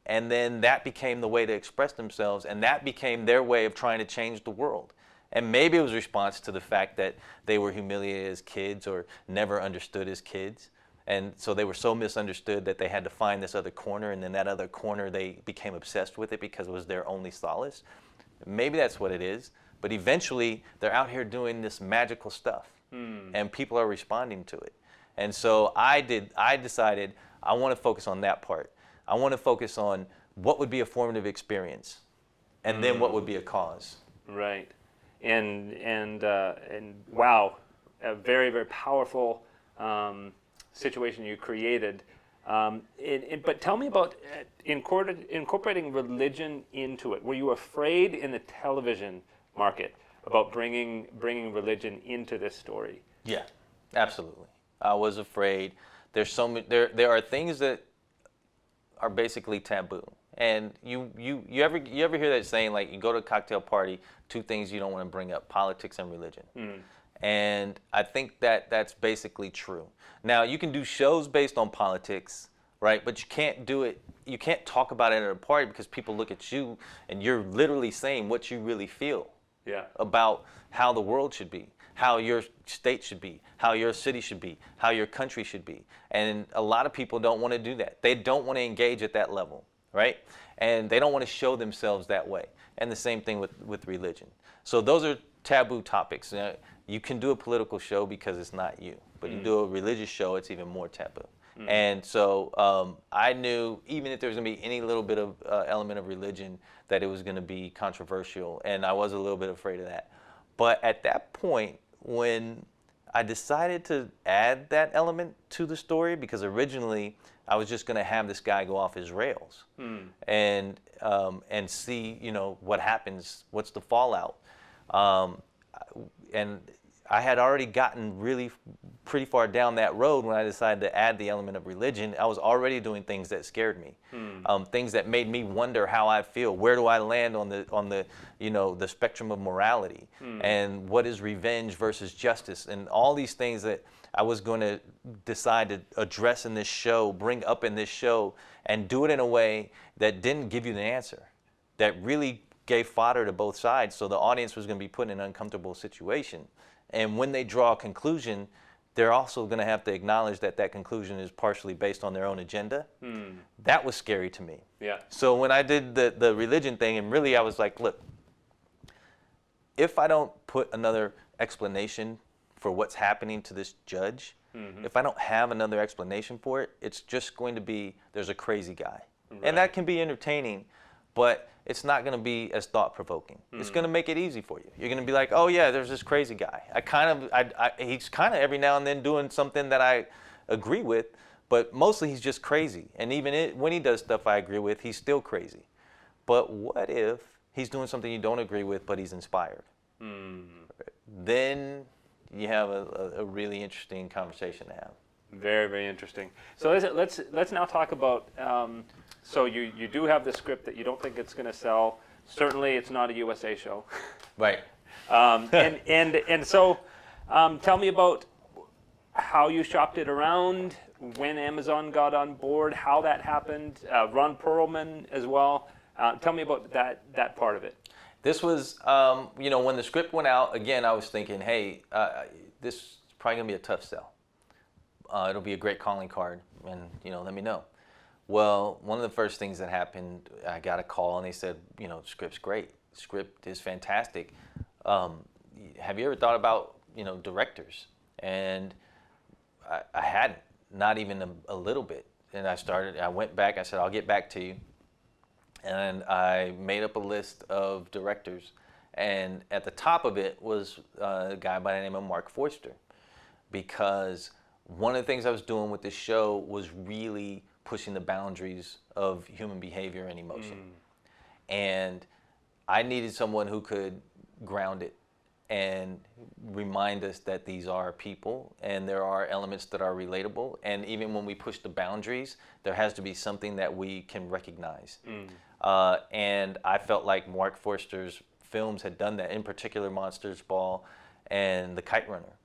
And then that became the way to express themselves, and that became their way of trying to change the world. And maybe it was a response to the fact that they were humiliated as kids or never understood as kids. And so they were so misunderstood that they had to find this other corner, and then that other corner they became obsessed with it because it was their only solace. Maybe that's what it is. But eventually they're out here doing this magical stuff, and people are responding to it. And so I decided I want to focus on that part. I want to focus on what would be a formative experience, and then what would be a cause. Right. And wow, a very, very powerful situation you created. But tell me about incorporating religion into it. Were you afraid in the television market about bringing religion into this story? Yeah, absolutely. I was afraid. There's so many. There are things that are basically taboo. And you ever hear that saying, like, you go to a cocktail party, two things you don't want to bring up: politics and religion. And I think that that's basically true. Now, you can do shows based on politics, right? But you can't do it. You can't talk about it at a party because people look at you and you're literally saying what you really feel about how the world should be, how your state should be, how your city should be, how your country should be. And a lot of people don't want to do that. They don't want to engage at that level, right? And they don't want to show themselves that way. And the same thing with religion. So those are taboo topics. Now, you can do a political show because it's not you, but you do a religious show, it's even more taboo. And so I knew even if there was going to be any little bit of element of religion, that it was going to be controversial, and I was a little bit afraid of that. But at that point, when I decided to add that element to the story, because originally I was just going to have this guy go off his rails and see, what happens, what's the fallout. And I had already gotten really pretty far down that road when I decided to add the element of religion. I was already doing things that scared me, things that made me wonder how I feel. Where do I land on the spectrum of morality, and what is revenge versus justice, and all these things that I was going to decide to address in this show, bring up in this show, and do it in a way that didn't give you the answer, that really gave fodder to both sides, so the audience was going to be put in an uncomfortable situation. And when they draw a conclusion, they're also going to have to acknowledge that that conclusion is partially based on their own agenda. That was scary to me. Yeah. So when I did the religion thing, and really I was like, look, if I don't put another explanation for what's happening to this judge, if I don't have another explanation for it, it's just going to be, there's a crazy guy. Right. And that can be entertaining, but it's not going to be as thought-provoking. It's going to make it easy for you. You're going to be like, oh yeah, there's this crazy guy. He's kind of every now and then doing something that I agree with, but mostly he's just crazy. And even when he does stuff I agree with, he's still crazy. But what if he's doing something you don't agree with, but he's inspired? Then you have a really interesting conversation to have. Very, very interesting. So let's now talk about. So you do have the script that you don't think it's going to sell. Certainly, it's not a USA show. Right. And so, tell me about how you shopped it around, when Amazon got on board, how that happened. Ron Perlman as well. Tell me about that part of it. This was, when the script went out. Again, I was thinking, hey, this is probably going to be a tough sell. It'll be a great calling card, and let me know. Well, one of the first things that happened, I got a call and they said, script's great, script is fantastic. Have you ever thought about directors? And I hadn't, not even a little bit. And I went back. I said, I'll get back to you. And I made up a list of directors, and at the top of it was a guy by the name of Mark Forster, because one of the things I was doing with this show was really pushing the boundaries of human behavior and emotion. And I needed someone who could ground it and remind us that these are people and there are elements that are relatable. And even when we push the boundaries, there has to be something that we can recognize. And I felt like Mark Forster's films had done that, in particular Monsters Ball and The Kite Runner.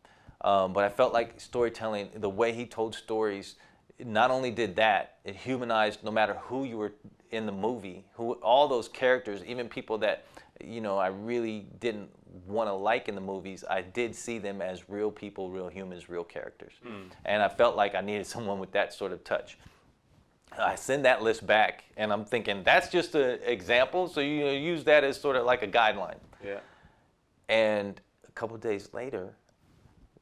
But I felt like storytelling, the way he told stories, not only did that, it humanized no matter who you were in the movie, all those characters, even people that, I really didn't want to like in the movies, I did see them as real people, real humans, real characters. And I felt like I needed someone with that sort of touch. I send that list back, and I'm thinking, that's just an example, so you use that as sort of like a guideline. Yeah. And a couple of days later,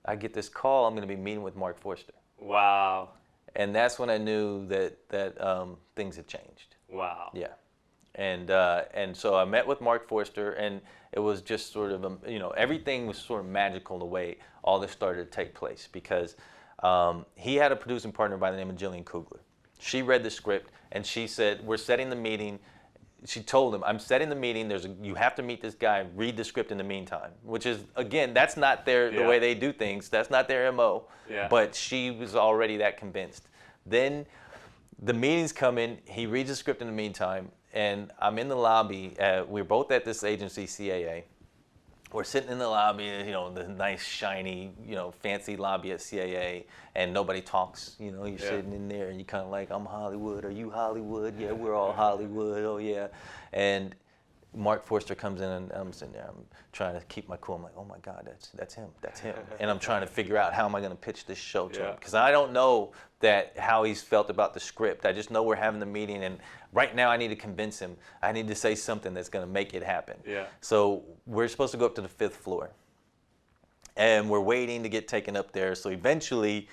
I get this call, I'm going to be meeting with Mark Forster. Wow. And that's when I knew that things had changed. Wow. Yeah. And so I met with Mark Forster, and it was just sort of, everything was sort of magical the way all this started to take place, because he had a producing partner by the name of Jillian Kugler. She read the script, and she said, we're setting the meeting. She told him, I'm setting the meeting. You have to meet this guy, read the script in the meantime, which is, again, that's not the way they do things. That's not their MO. Yeah. But she was already that convinced. Then the meetings come in. He reads the script in the meantime, and I'm in the lobby. We're both at this agency, CAA. We're sitting in the lobby, the nice, shiny, fancy lobby at CAA, and nobody talks. You're sitting in there, and you're kind of like, I'm Hollywood. Are you Hollywood? Yeah, we're all Hollywood. Oh, yeah. And Mark Forster comes in, and I'm sitting there. I'm trying to keep my cool. I'm like, oh, my God, that's him. That's him. And I'm trying to figure out how am I going to pitch this show to him. Because I don't know how he's felt about the script. I just know we're having the meeting, and right now I need to convince him. I need to say something that's going to make it happen. Yeah. So we're supposed to go up to the 5th floor, and we're waiting to get taken up there. So eventually,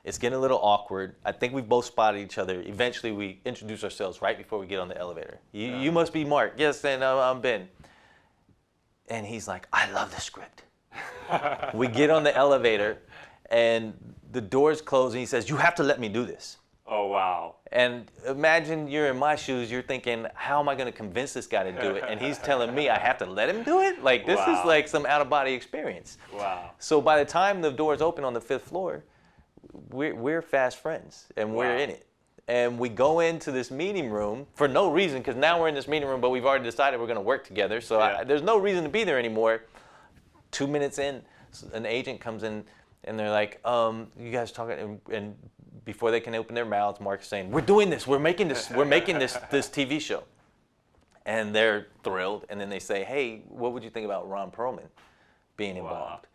it's getting a little awkward. I think we've both spotted each other. Eventually, we introduce ourselves right before we get on the elevator. You must be Mark. Yes, and I'm Ben. And he's like, I love the script. We get on the elevator, and the doors close, and he says, you have to let me do this. Oh, wow. And imagine you're in my shoes, you're thinking, how am I going to convince this guy to do it? And he's telling me I have to let him do it? Like, this is like some out-of-body experience. Wow. So by the time the doors open on the 5th floor, we're fast friends, and we're in it. And we go into this meeting room for no reason, because now we're in this meeting room, but we've already decided we're going to work together. So there's no reason to be there anymore. 2 minutes in, an agent comes in, and they're like, you guys talking? And before they can open their mouths, Mark's saying, we're doing this. We're making this TV show. And they're thrilled. And then they say, hey, what would you think about Ron Perlman being involved?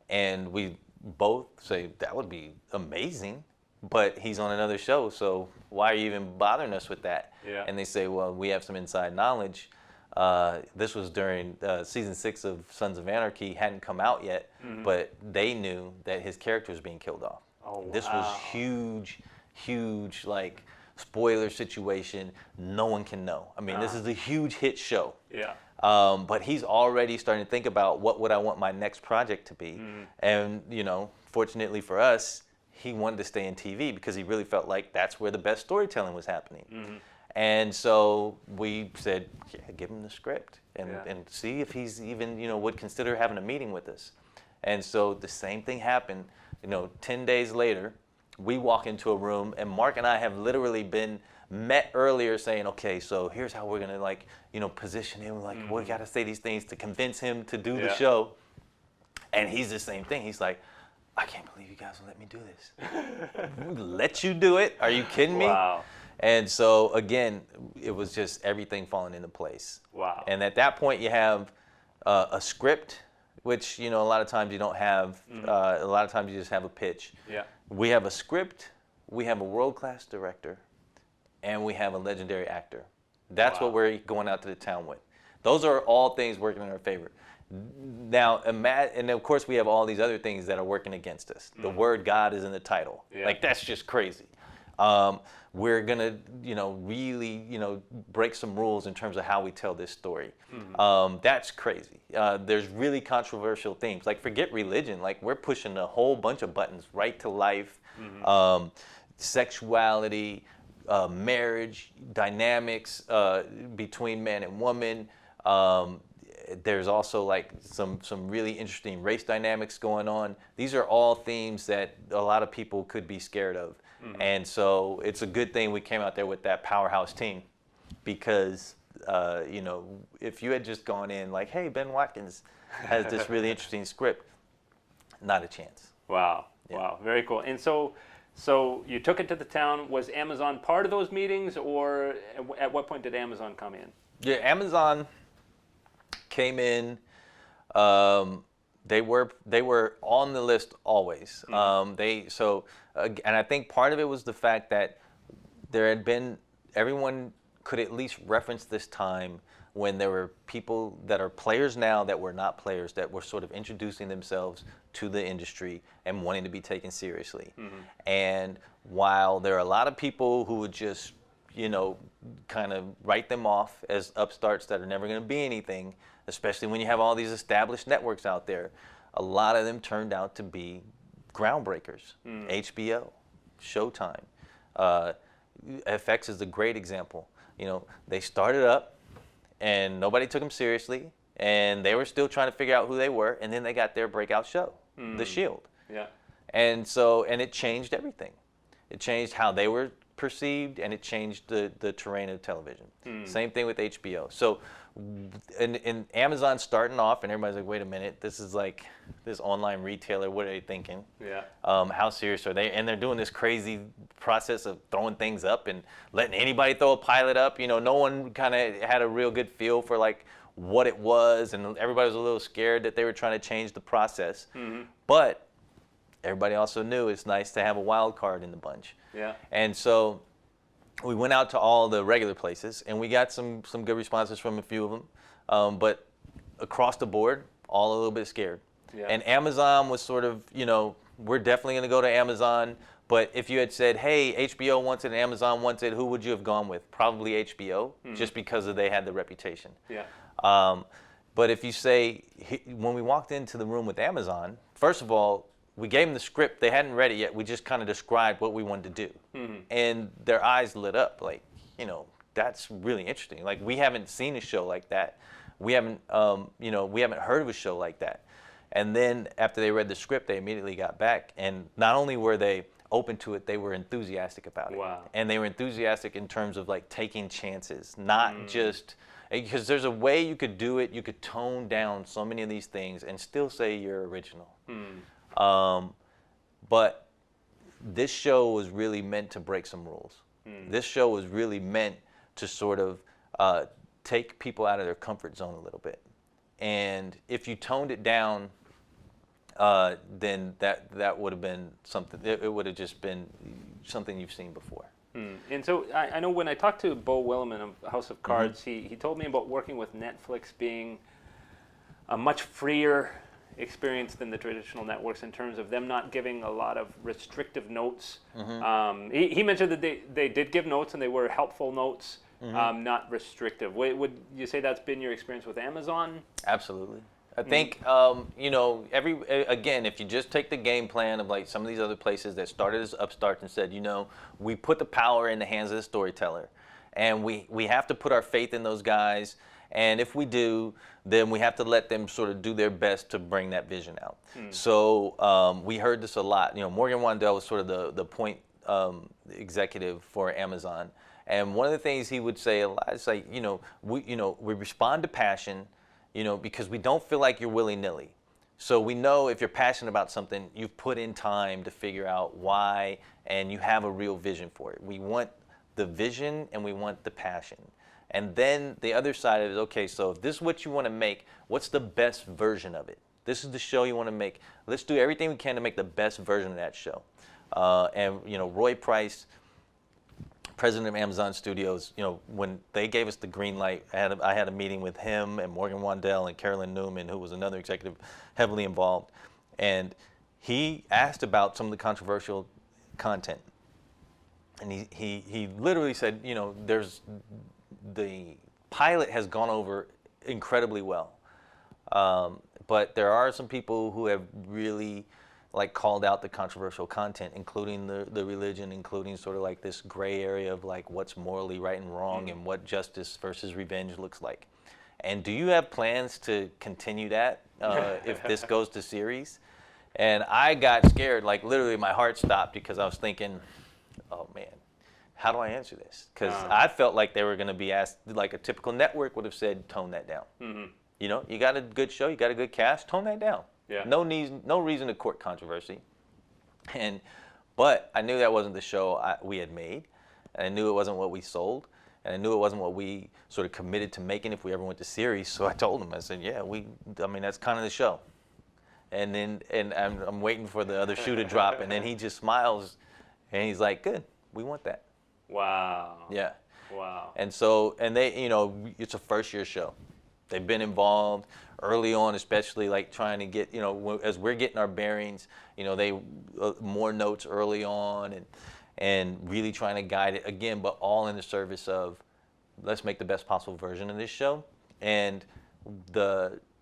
And we both say, that would be amazing. But he's on another show, so why are you even bothering us with that? Yeah. And they say, well, we have some inside knowledge. This was during season 6 of Sons of Anarchy, hadn't come out yet, but they knew that his character was being killed off. Oh, This was huge, like, spoiler situation. No one can know. I mean, this is a huge hit show. Yeah. But he's already starting to think about what would I want my next project to be. And, fortunately for us, he wanted to stay in TV because he really felt like that's where the best storytelling was happening. And so we said, yeah, give him the script and see if he's even, would consider having a meeting with us. And so the same thing happened. 10 days later, we walk into a room, and Mark and I have literally been met earlier saying, okay, so here's how we're going to, position him. Like, we got to say these things to convince him to do the show. And he's the same thing. He's like, I can't believe you guys will let me do this. Let you do it? Are you kidding me? Wow. And so, again, it was just everything falling into place. Wow. And at that point, you have a script, which, a lot of times you don't have. A lot of times you just have a pitch. Yeah. We have a script, we have a world-class director, and we have a legendary actor. That's what we're going out to the town with. Those are all things working in our favor. Now, and of course, we have all these other things that are working against us. The word God is in the title. Yeah. Like, that's just crazy. We're going to, really, break some rules in terms of how we tell this story. That's crazy. There's really controversial themes. Like, forget religion. Like, we're pushing a whole bunch of buttons. Right to life, sexuality, marriage, dynamics between man and woman, there's also like some really interesting race dynamics going on. These are all themes that a lot of people could be scared of. And so it's a good thing we came out there with that powerhouse team, because you know, if you had just gone in like, hey, Ben Watkins has this really interesting script, not a chance. Wow. Yeah. Wow. Very cool. And so you took it to the town. Was Amazon part of those meetings, or at what point did Amazon come in? Yeah, Amazon came in. They were on the list always. And I think part of it was the fact that there had been, everyone could at least reference this time when there were people that are players now that were not players, that were sort of introducing themselves to the industry and wanting to be taken seriously. And while there are a lot of people who would just, you know, kind of write them off as upstarts that are never going to be anything, especially when you have all these established networks out there, a lot of them turned out to be groundbreakers. HBO, Showtime, FX is a great example. You know, they started up and nobody took them seriously, and they were still trying to figure out who they were, and then they got their breakout show, The Shield. Yeah. And it changed everything. It changed how they were perceived, and it changed the terrain of television. Same thing with HBO. So in Amazon starting off, and everybody's like, wait a minute, this is like this online retailer, what are they thinking? Yeah. How serious are they? And they're doing this crazy process of throwing things up and letting anybody throw a pilot up. You know, no one kind of had a real good feel for like what it was, and everybody was a little scared that they were trying to change the process. But everybody also knew it's nice to have a wild card in the bunch. Yeah. And so we went out to all the regular places, and we got some good responses from a few of them. But across the board, all a little bit scared. Yeah. And Amazon was sort of, you know, we're definitely going to go to Amazon. But if you had said, hey, HBO wants it and Amazon wants it, who would you have gone with? Probably HBO, just because they had the reputation. Yeah. But if you say, when we walked into the room with Amazon, first of all, we gave them the script. They hadn't read it yet. We just kind of described what we wanted to do. And their eyes lit up like, you know, that's really interesting. Like, we haven't seen a show like that. We haven't, you know, we haven't heard of a show like that. And then after they read the script, they immediately got back. And not only were they open to it, they were enthusiastic about it. Wow. And they were enthusiastic in terms of like taking chances, not just, because there's a way you could do it. You could tone down so many of these things and still say you're original. But this show was really meant to break some rules. This show was really meant to sort of take people out of their comfort zone a little bit. And if you toned it down, then that would have been something. It would have just been something you've seen before. And so I know when I talked to Bo Williman of House of Cards, he told me about working with Netflix being a much freer experience than the traditional networks in terms of them not giving a lot of restrictive notes. He mentioned that they did give notes, and they were helpful notes, not restrictive. Would you say that's been your experience with Amazon? Absolutely. I think, you know, again, if you just take the game plan of like some of these other places that started as upstarts and said, you know, we put the power in the hands of the storyteller, and we have to put our faith in those guys. And if we do, then we have to let them sort of do their best to bring that vision out. So we heard this a lot. You know, Morgan Wandell was sort of the point executive for Amazon. And one of the things he would say a lot is like, you know, we respond to passion, you know, because we don't feel like you're willy-nilly. So we know if you're passionate about something, you've put in time to figure out why, and you have a real vision for it. We want the vision and we want the passion. And then the other side of it is, okay, so if this is what you want to make, what's the best version of it? This is the show you want to make. Let's do everything we can to make the best version of that show. And, you know, Roy Price, president of Amazon Studios, you know, when they gave us the green light, I had a meeting with him and Morgan Wandell and Carolyn Newman, who was another executive heavily involved. And he asked about some of the controversial content. And he literally said, you know, the pilot has gone over incredibly well. But there are some people who have really like called out the controversial content, including the religion, including sort of like this gray area of like what's morally right and wrong and what justice versus revenge looks like. And do you have plans to continue that if this goes to series? And I got scared, like literally my heart stopped because I was thinking, oh man, how do I answer this? Because I felt like they were going to be asked, like a typical network would have said, tone that down. You know, you got a good show, you got a good cast, tone that down. Yeah. No reason to court controversy. But I knew that wasn't the show we had made, and I knew it wasn't what we sold, and I knew it wasn't what we sort of committed to making if we ever went to series. So I told him, I said, yeah, I mean, that's kind of the show. And then I'm waiting for the other shoe to drop, and then he just smiles, and he's like, good, we want that. Wow. Yeah. Wow. And so, and they, you know, it's a first-year show. They've been involved early on, especially like trying to get, you know, as we're getting our bearings, you know, they more notes early on and really trying to guide it again, but all in the service of let's make the best possible version of this show. And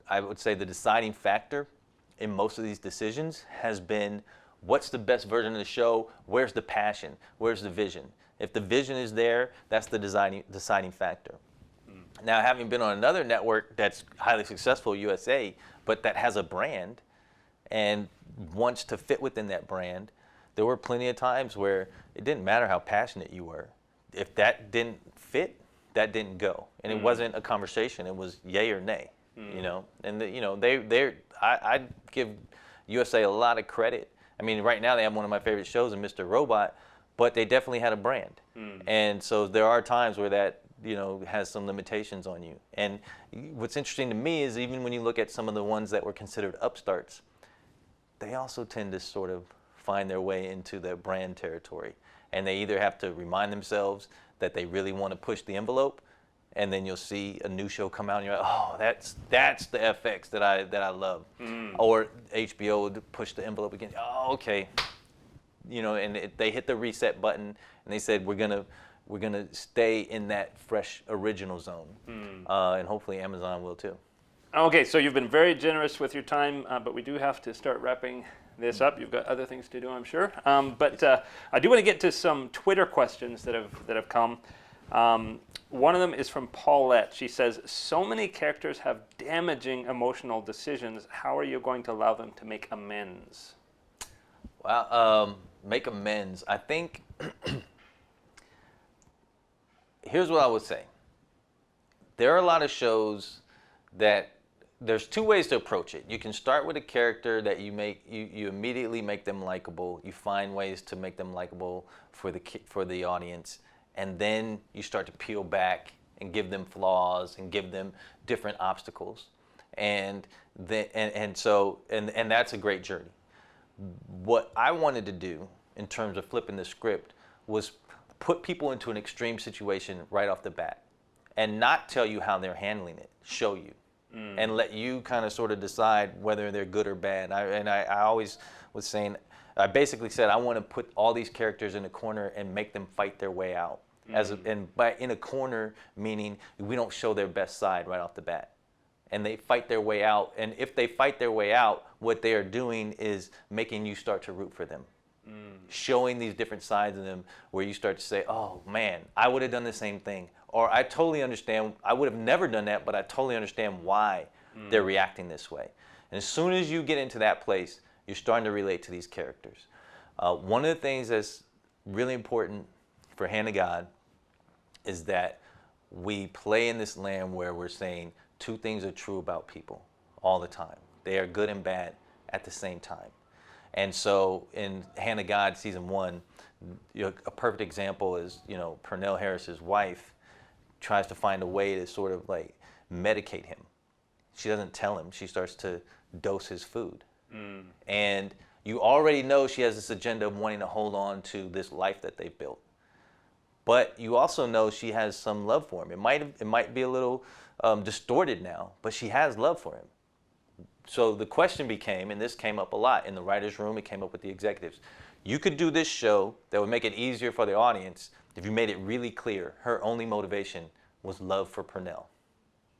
I would say the deciding factor in most of these decisions has been what's the best version of the show, where's the passion, where's the vision. If the vision is there, that's the deciding factor. Now, having been on another network that's highly successful, USA, but that has a brand and wants to fit within that brand, there were plenty of times where it didn't matter how passionate you were. If that didn't fit, that didn't go. And it wasn't a conversation, it was yay or nay, you know? And, you know, I give USA a lot of credit. I mean, right now they have one of my favorite shows in Mr. Robot, but they definitely had a brand. And so there are times where that, you know, has some limitations on you. And what's interesting to me is even when you look at some of the ones that were considered upstarts, they also tend to sort of find their way into their brand territory. And they either have to remind themselves that they really want to push the envelope, and then you'll see a new show come out and you're like, oh, that's the FX that I love. Or HBO would push the envelope again. Oh, okay. You know, and they hit the reset button and they said, we're gonna stay in that fresh original zone, and hopefully Amazon will too. Okay, so you've been very generous with your time, but we do have to start wrapping this up. You've got other things to do, I'm sure. But I do want to get to some Twitter questions that have come. One of them is from Paulette. She says, so many characters have damaging emotional decisions. How are you going to allow them to make amends? Well, make amends. I think here's what I would say. There are a lot of shows that there's two ways to approach it. You can start with a character that you immediately make them likable. You find ways to make them likable for the audience, and then you start to peel back and give them flaws and give them different obstacles, and that's a great journey. What I wanted to do in terms of flipping the script was put people into an extreme situation right off the bat and not tell you how they're handling it, show you. And let you kind of sort of decide whether they're good or bad. I always was saying, I basically said I want to put all these characters in a corner and make them fight their way out. And by in a corner, meaning we don't show their best side right off the bat. And they fight their way out. And if they fight their way out, what they are doing is making you start to root for them. Showing these different sides of them where you start to say, oh man, I would have done the same thing. Or I totally understand, I would have never done that, but I totally understand why they're reacting this way. And as soon as you get into that place, you're starting to relate to these characters. One of the things that's really important for Hand of God is that we play in this land where we're saying two things are true about people all the time. They are good and bad at the same time. And so in Hand of God season 1, a perfect example is, Pernell Harris's wife tries to find a way to sort of like medicate him. She doesn't tell him. She starts to dose his food. And you already know she has this agenda of wanting to hold on to this life that they've built. But you also know she has some love for him. It might be a little distorted now, but she has love for him. So the question became, and this came up a lot in the writer's room, it came up with the executives. You could do this show that would make it easier for the audience if you made it really clear her only motivation was love for Pernell.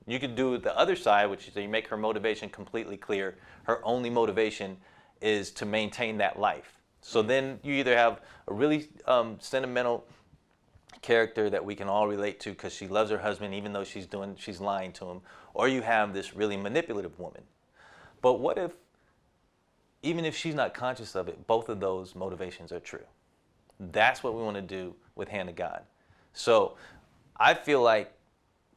You could do the other side, which is you make her motivation completely clear. Her only motivation is to maintain that life. So then you either have a really sentimental character that we can all relate to because she loves her husband even though she's lying to him, or you have this really manipulative woman. But what if, even if she's not conscious of it, both of those motivations are true? That's what we want to do with Hand of God. So I feel like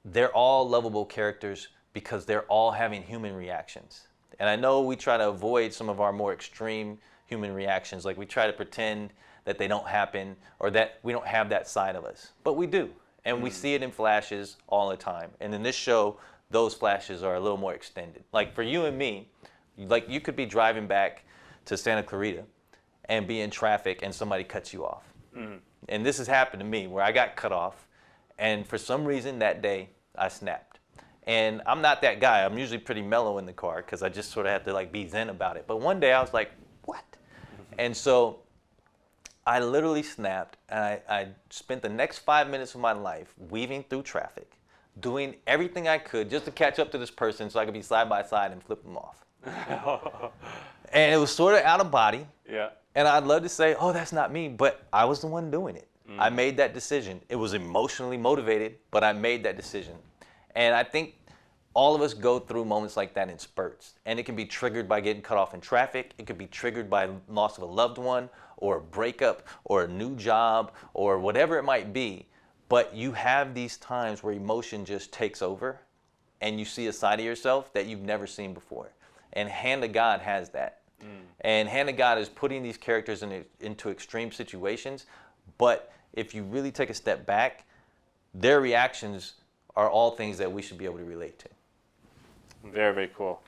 they're all lovable characters because they're all having human reactions. And I know we try to avoid some of our more extreme human reactions, like we try to pretend that they don't happen or that we don't have that side of us. But we do. And we see it in flashes all the time. And in this show, those flashes are a little more extended. Like for you and me, like you could be driving back to Santa Clarita and be in traffic and somebody cuts you off. And this has happened to me where I got cut off, and for some reason that day I snapped. And I'm not that guy. I'm usually pretty mellow in the car because I just sort of have to like be zen about it. But one day I was like, what? And so I literally snapped, and I spent the next 5 minutes of my life weaving through traffic, doing everything I could just to catch up to this person so I could be side by side and flip them off. And it was sort of out of body. Yeah. And I'd love to say, oh, that's not me, but I was the one doing it. I made that decision. It was emotionally motivated, but I made that decision. And I think all of us go through moments like that in spurts. And it can be triggered by getting cut off in traffic. It could be triggered by loss of a loved one or a breakup or a new job or whatever it might be. But you have these times where emotion just takes over and you see a side of yourself that you've never seen before. And Hand of God has that. And Hand of God is putting these characters into extreme situations. But if you really take a step back, their reactions are all things that we should be able to relate to. Very, very cool.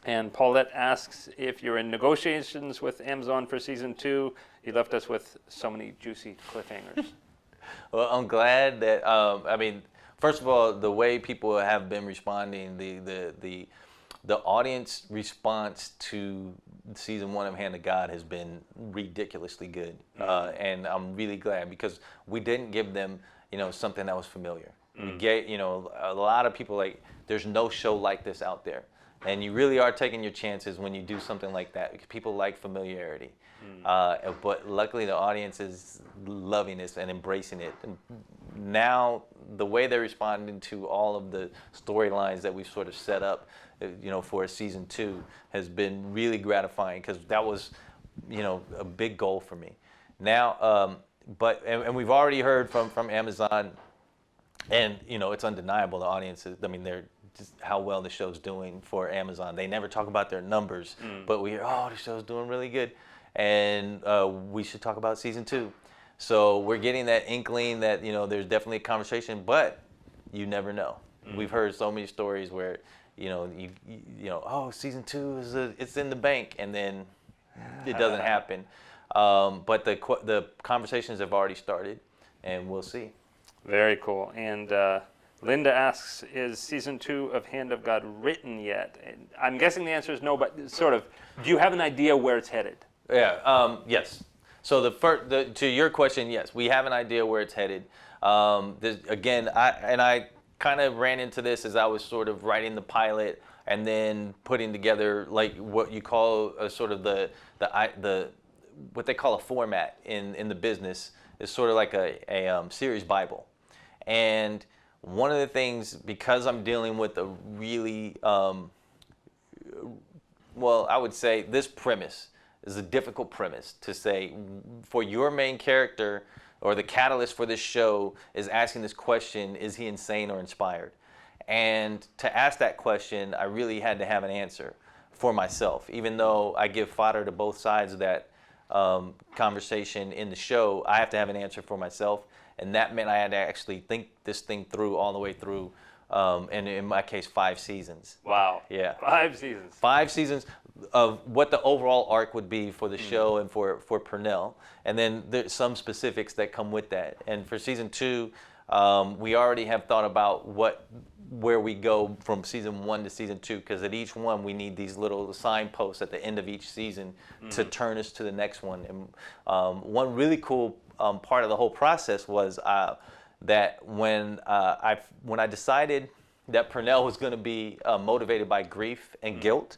And Paulette asks if you're in negotiations with Amazon for season 2. He left us with so many juicy cliffhangers. Well, I'm glad that, I mean, first of all, the way people have been responding, the audience response to season 1 of Hand of God has been ridiculously good. And I'm really glad because we didn't give them, something that was familiar. We gave, a lot of people like, there's no show like this out there. And you really are taking your chances when you do something like that because people like familiarity. But luckily the audience is loving this and embracing it. And now the way they're responding to all of the storylines that we've sort of set up, for season 2 has been really gratifying because that was, a big goal for me. Now, and we've already heard from Amazon, and it's undeniable the audiences. I mean, they're just how well the show's doing for Amazon. They never talk about their numbers, but we hear, oh, the show's doing really good, and we should talk about season 2. So we're getting that inkling that there's definitely a conversation, but you never know. We've heard so many stories where oh, season 2 it's in the bank, and then it doesn't happen. But the conversations have already started, and we'll see. Very cool. And Linda asks, is season 2 of Hand of God written yet? And I'm guessing the answer is no, but sort of, do you have an idea where it's headed? Yeah. Yes. So to your question, yes, we have an idea where it's headed. Again, I kind of ran into this as I was sort of writing the pilot and then putting together like what you call sort of the what they call a format in the business is sort of like a series Bible. And one of the things, because I'm dealing with a really, I would say this premise is a difficult premise to say for your main character or the catalyst for this show is asking this question, is he insane or inspired? And to ask that question, I really had to have an answer for myself. Even though I give fodder to both sides of that conversation in the show, I have to have an answer for myself. And that meant I had to actually think this thing through all the way through, and in my case, 5 seasons. Wow. Yeah. 5 seasons. 5 seasons of what the overall arc would be for the show and for Purnell. And then there's some specifics that come with that. And for season 2, we already have thought about where we go from season 1 to season 2, because at each one we need these little signposts at the end of each season to turn us to the next one. And one really cool part of the whole process was that when I decided that Purnell was going to be motivated by grief and guilt,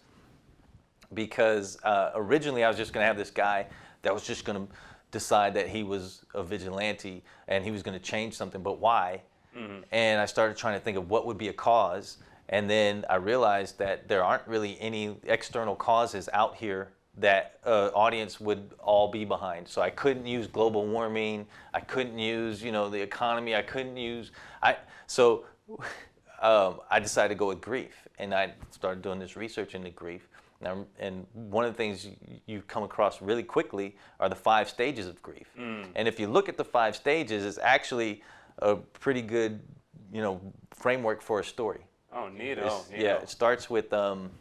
because originally I was just going to have this guy that was just going to decide that he was a vigilante and he was going to change something, but why? And I started trying to think of what would be a cause. And then I realized that there aren't really any external causes out here that audience would all be behind. So I couldn't use global warming. I couldn't use, the economy. I couldn't use, I decided to go with grief. And I started doing this research into grief. And one of the things you come across really quickly are the 5 stages of grief. And if you look at the 5 stages, it's actually a pretty good, framework for a story. Oh, neat. Yeah, it starts with denial.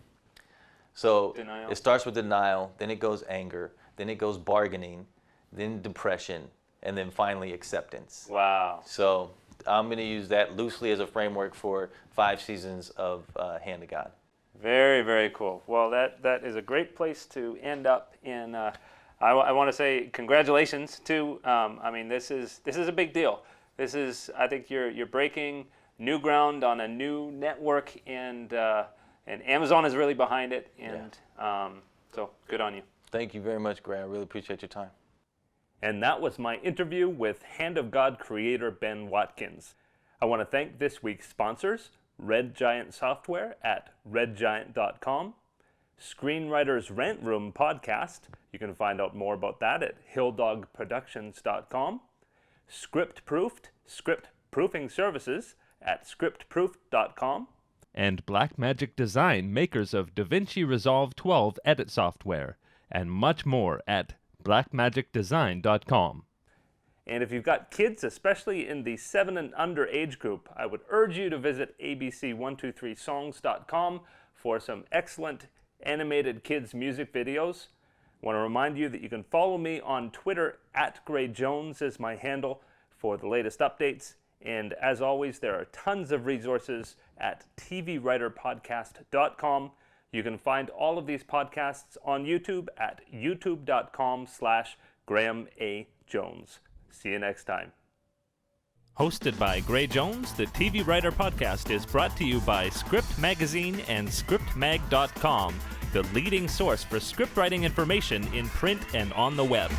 It starts with denial, then it goes anger, then it goes bargaining, then depression, and then finally acceptance. Wow. So I'm going to use that loosely as a framework for 5 seasons of Hand of God. Very, very cool. Well, that is a great place to end up in. I want to say congratulations to. This is a big deal. I think you're breaking new ground on a new network, and Amazon is really behind it, and so good on you. Thank you very much, Gray. I really appreciate your time. And that was my interview with Hand of God creator Ben Watkins. I want to thank this week's sponsors, Red Giant Software at redgiant.com, Screenwriters Rent Room Podcast. You can find out more about that at hilldogproductions.com, Script-Proofed, Script Proofing Services at scriptproof.com, and Blackmagic Design, makers of DaVinci Resolve 12 edit software, and much more at blackmagicdesign.com. And if you've got kids, especially in the 7 and under age group, I would urge you to visit abc123songs.com for some excellent animated kids music videos. I want to remind you that you can follow me on Twitter at GrayJones is my handle for the latest updates. And as always, there are tons of resources at tvwriterpodcast.com. You can find all of these podcasts on YouTube at youtube.com/Graham A. Jones. See you next time. Hosted by Gray Jones, the TV Writer Podcast is brought to you by Script Magazine and scriptmag.com, the leading source for scriptwriting information in print and on the web.